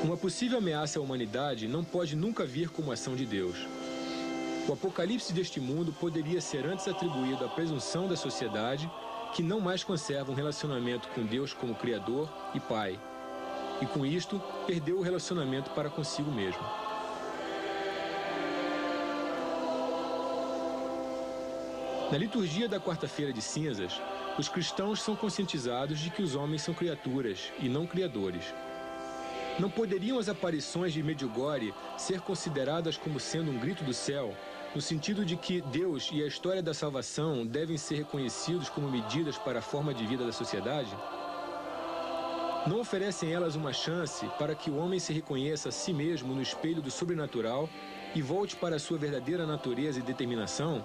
Uma possível ameaça à humanidade não pode nunca vir como ação de Deus. O apocalipse deste mundo poderia ser antes atribuído à presunção da sociedade, que não mais conserva um relacionamento com Deus como Criador e Pai, e com isto perdeu o relacionamento para consigo mesmo. Na liturgia da quarta-feira de cinzas, os cristãos são conscientizados de que os homens são criaturas e não criadores. Não poderiam as aparições de Medjugorje ser consideradas como sendo um grito do céu, no sentido de que Deus e a história da salvação devem ser reconhecidos como medidas para a forma de vida da sociedade? Não oferecem elas uma chance para que o homem se reconheça a si mesmo no espelho do sobrenatural e volte para a sua verdadeira natureza e determinação?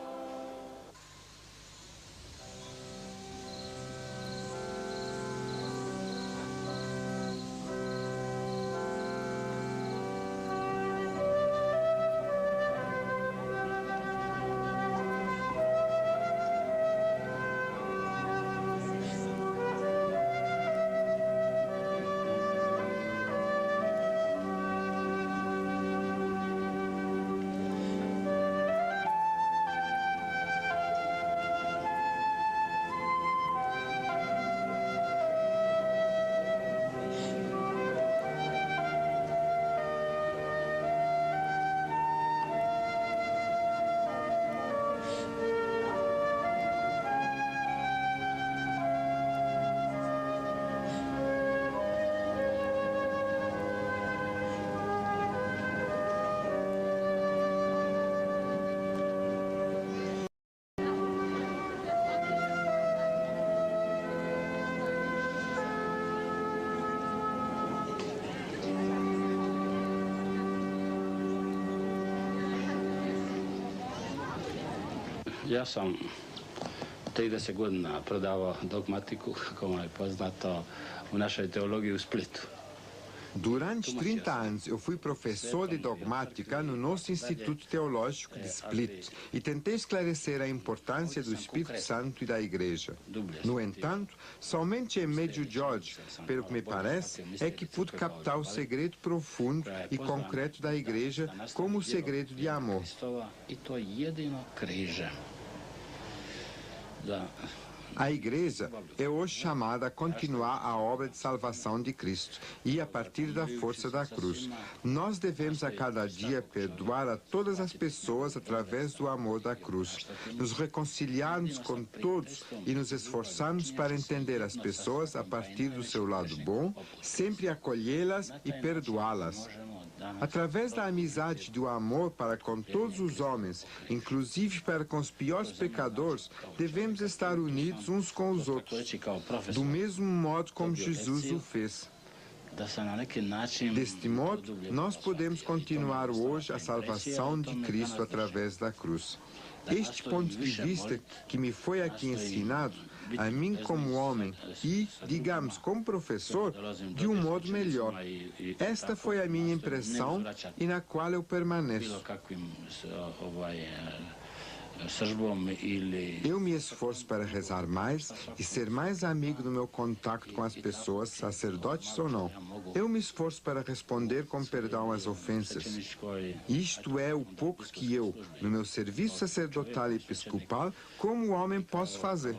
Ja sam 30 godina prodavao dogmatiku, como je poznato u našoj teologiji u Splitu. Durante 30 anos, eu fui professor de dogmática no nosso Instituto Teológico de Split e tentei esclarecer a importância do Espírito Santo e da Igreja. No entanto, somente em Medjugorje, pelo que me parece, é que pude captar o segredo profundo e concreto da Igreja como o segredo de amor. A Igreja é hoje chamada a continuar a obra de salvação de Cristo e a partir da força da cruz. Nós devemos a cada dia perdoar a todas as pessoas através do amor da cruz, nos reconciliarmos com todos e nos esforçarmos para entender as pessoas a partir do seu lado bom, sempre acolhê-las e perdoá-las. Através da amizade e do amor para com todos os homens, inclusive para com os piores pecadores, devemos estar unidos uns com os outros, do mesmo modo como Jesus o fez. Deste modo, nós podemos continuar hoje a salvação de Cristo através da cruz. Este ponto de vista que me foi aqui ensinado, a mim como homem e, digamos, como professor, de um modo melhor. Esta foi a minha impressão e na qual eu permaneço. Eu me esforço para rezar mais e ser mais amigo do meu contato com as pessoas, sacerdotes ou não. Eu me esforço para responder com perdão às ofensas. Isto é o pouco que eu, no meu serviço sacerdotal e episcopal, como homem posso fazer.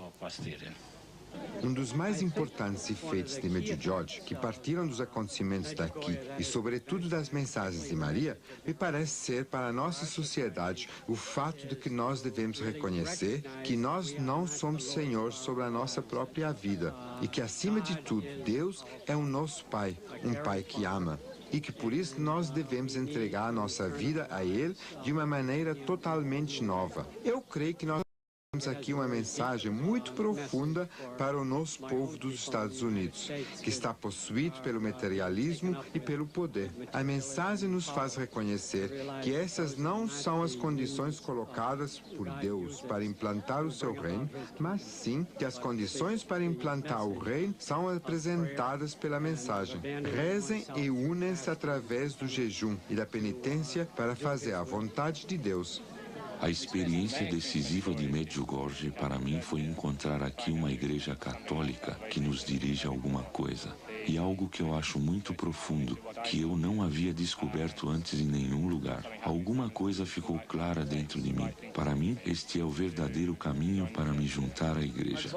Um dos mais importantes efeitos de Medjugorje, que partiram dos acontecimentos daqui e sobretudo das mensagens de Maria, me parece ser para a nossa sociedade o fato de que nós devemos reconhecer que nós não somos senhores sobre a nossa própria vida e que, acima de tudo, Deus é o nosso Pai, um Pai que ama. E que por isso nós devemos entregar a nossa vida a Ele de uma maneira totalmente nova. Eu creio que nós temos aqui uma mensagem muito profunda para o nosso povo dos Estados Unidos, que está possuído pelo materialismo e pelo poder. A mensagem nos faz reconhecer que essas não são as condições colocadas por Deus para implantar o seu reino, mas sim que as condições para implantar o reino são apresentadas pela mensagem. Rezem e unem-se através do jejum e da penitência para fazer a vontade de Deus. A experiência decisiva de Medjugorje para mim foi encontrar aqui uma igreja católica que nos dirige a alguma coisa. E algo que eu acho muito profundo, que eu não havia descoberto antes em nenhum lugar. Alguma coisa ficou clara dentro de mim. Para mim, este é o verdadeiro caminho para me juntar à igreja.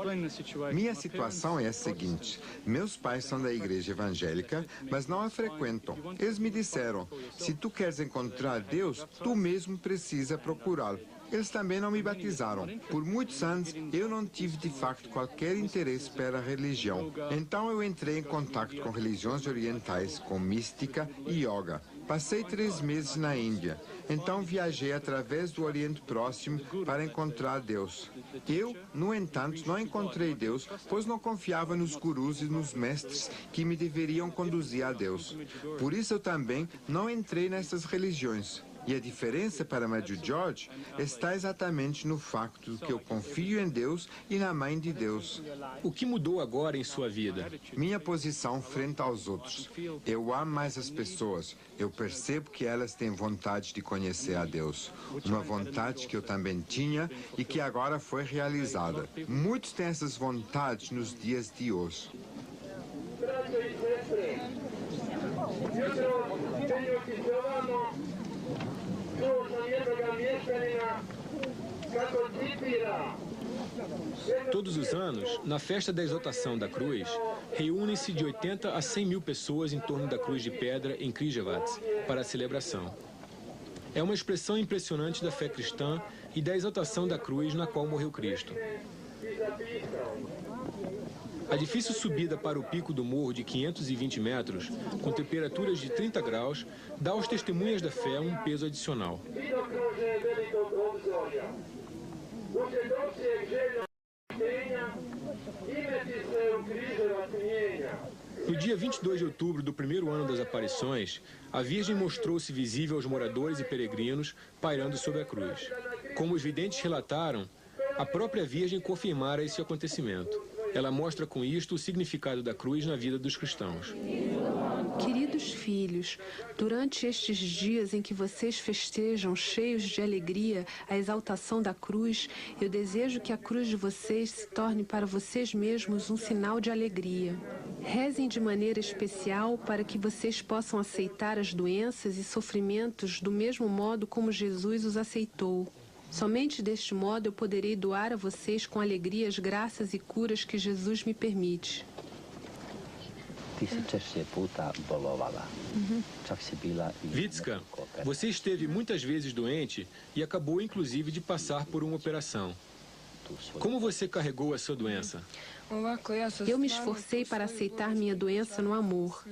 Minha situação é a seguinte: meus pais são da igreja evangélica, mas não a frequentam. Eles me disseram, se tu queres encontrar Deus, tu mesmo precisa procurá-lo. Eles também não me batizaram. Por muitos anos, eu não tive de facto qualquer interesse pela religião. Então eu entrei em contato com religiões orientais, com mística e yoga. Passei 3 meses na Índia. Então viajei através do Oriente Próximo para encontrar Deus. Eu, no entanto, não encontrei Deus, pois não confiava nos gurus e nos mestres que me deveriam conduzir a Deus. Por isso eu também não entrei nessas religiões. E a diferença para Medjugorje está exatamente no facto de que eu confio em Deus e na Mãe de Deus. O que mudou agora em sua vida? Minha posição frente aos outros. Eu amo mais as pessoas. Eu percebo que elas têm vontade de conhecer a Deus. Uma vontade que eu também tinha e que agora foi realizada. Muitos têm essas vontades nos dias de hoje. Todos os anos, na festa da exaltação da cruz, reúnem-se de 80 a 100 mil pessoas em torno da cruz de pedra em Križevac para a celebração. É uma expressão impressionante da fé cristã e da exaltação da cruz na qual morreu Cristo. A difícil subida para o pico do morro de 520 metros, com temperaturas de 30 graus, dá aos testemunhas da fé um peso adicional. No dia 22 de outubro do primeiro ano das aparições, a Virgem mostrou-se visível aos moradores e peregrinos pairando sobre a cruz. Como os videntes relataram, A própria Virgem confirmara esse acontecimento. Ela mostra com isto o significado da cruz na vida dos cristãos. Queridos filhos, durante estes dias em que vocês festejam cheios de alegria a exaltação da cruz, eu desejo que a cruz de vocês se torne para vocês mesmos um sinal de alegria. Rezem de maneira especial para que vocês possam aceitar as doenças e sofrimentos do mesmo modo como Jesus os aceitou. Somente deste modo eu poderei doar a vocês com alegria as graças e curas que Jesus me permite. Vitska, você esteve muitas vezes doente e acabou inclusive de passar por uma operação. Como você carregou a sua doença? Eu me esforcei para aceitar minha doença no amor.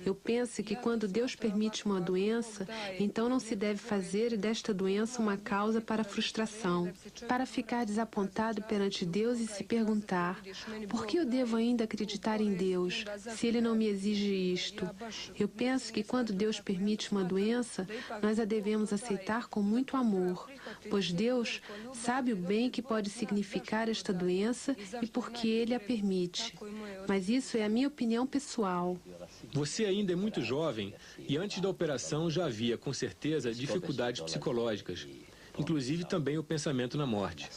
Eu penso que quando Deus permite uma doença, então não se deve fazer desta doença uma causa para frustração, para ficar desapontado perante Deus e se perguntar: por que eu devo ainda acreditar em Deus, se Ele não me exige isto? Eu penso que quando Deus permite uma doença, nós a devemos aceitar com muito amor, pois Deus sabe o bem que pode significar esta doença e porque Ele a permite. Mas isso é a minha opinião pessoal. Você ainda é muito jovem e antes da operação já havia, com certeza, dificuldades psicológicas, inclusive também o pensamento na morte.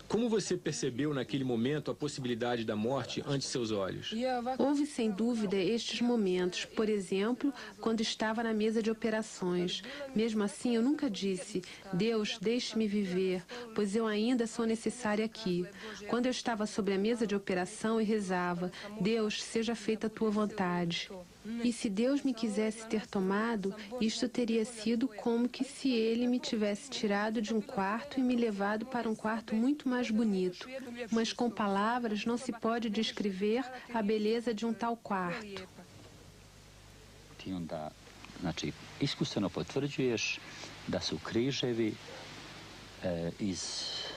Como você percebeu naquele momento a possibilidade da morte ante seus olhos? Houve sem dúvida estes momentos, por exemplo, quando estava na mesa de operações. Mesmo assim, eu nunca disse: Deus, deixe-me viver, pois eu ainda sou necessária aqui. Quando eu estava sobre a mesa de operação e rezava: Deus, seja feita a tua vontade. E se Deus me quisesse ter tomado, isto teria sido como que se Ele me tivesse tirado de um quarto e me levado para um quarto muito mais bonito. Mas com palavras não se pode descrever a beleza de um tal quarto. Iskustveno potvrđuješ da su križevi iz...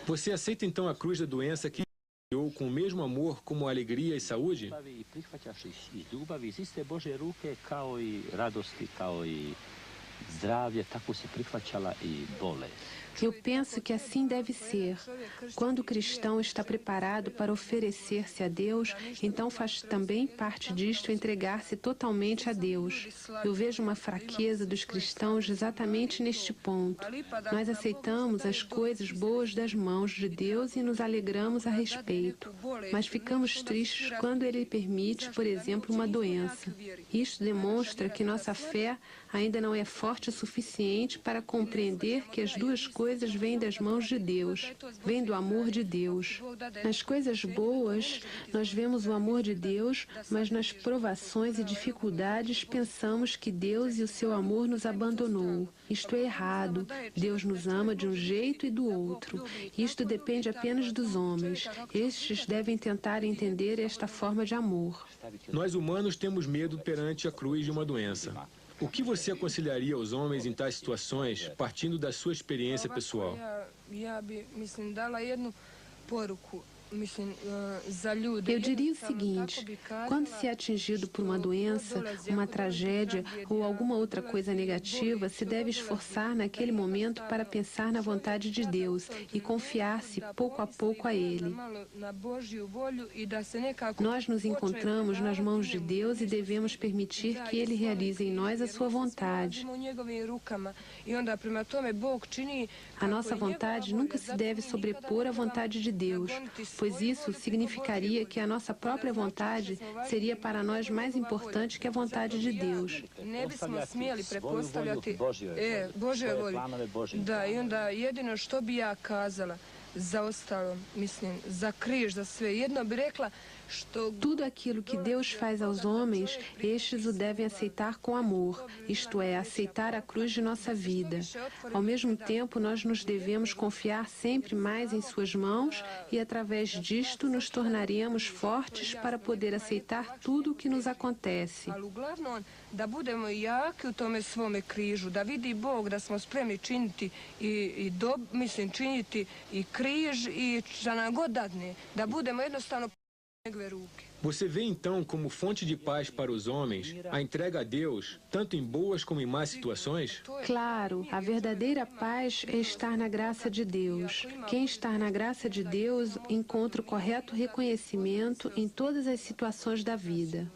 Você aceita então a cruz da doença que ou com o mesmo amor como alegria e saúde? Iz ljubavi, iz iste Božje ruke, kao i radosti, kao i zdravlje, tako se prihvaćala i bolest. Eu penso que assim deve ser. Quando o cristão está preparado para oferecer-se a Deus, então faz também parte disto entregar-se totalmente a Deus. Eu vejo uma fraqueza dos cristãos exatamente neste ponto. Nós aceitamos as coisas boas das mãos de Deus e nos alegramos a respeito. Mas ficamos tristes quando Ele permite, por exemplo, uma doença. Isto demonstra que nossa fé ainda não é forte o suficiente para compreender que as duas coisas vêm das mãos de Deus, vêm do amor de Deus. Nas coisas boas, nós vemos o amor de Deus, mas nas provações e dificuldades pensamos que Deus e o seu amor nos abandonou. Isto é errado. Deus nos ama de um jeito e do outro. Isto depende apenas dos homens. Estes devem tentar entender esta forma de amor. Nós humanos temos medo perante a cruz de uma doença. O que você aconselharia aos homens em tais situações, partindo da sua experiência pessoal? Eu diria o seguinte: quando se é atingido por uma doença, uma tragédia ou alguma outra coisa negativa, se deve esforçar naquele momento para pensar na vontade de Deus e confiar-se pouco a pouco a Ele. Nós nos encontramos nas mãos de Deus e devemos permitir que Ele realize em nós a sua vontade. A nossa vontade nunca se deve sobrepor à vontade de Deus, pois isso significaria que a nossa própria vontade seria para nós mais importante que a vontade de Deus. Ne bismo smjeli pretpostavljati Božje volje. Da, i onda jedino što bi ja kazala za ostalo, mislim, za križ, za sve, jedno bi rekla Tudo aquilo que Deus faz aos homens, estes o devem aceitar com amor, isto é, aceitar a cruz de nossa vida. Ao mesmo tempo, nós nos devemos confiar sempre mais em suas mãos e, através disto, nos tornaremos fortes para poder aceitar tudo o que nos acontece. Da budemo jaki u tome svome križu, da vidi Bog da smo spremni činiti činiti i križ i šta nam god dadne, da budemo jednostavno njegove ruke. Você vê então como fonte de paz para os homens a entrega a Deus, tanto em boas como em más situações? Claro, a verdadeira paz é estar na graça de Deus. Quem está na graça de Deus encontra o correto reconhecimento em todas as situações da vida.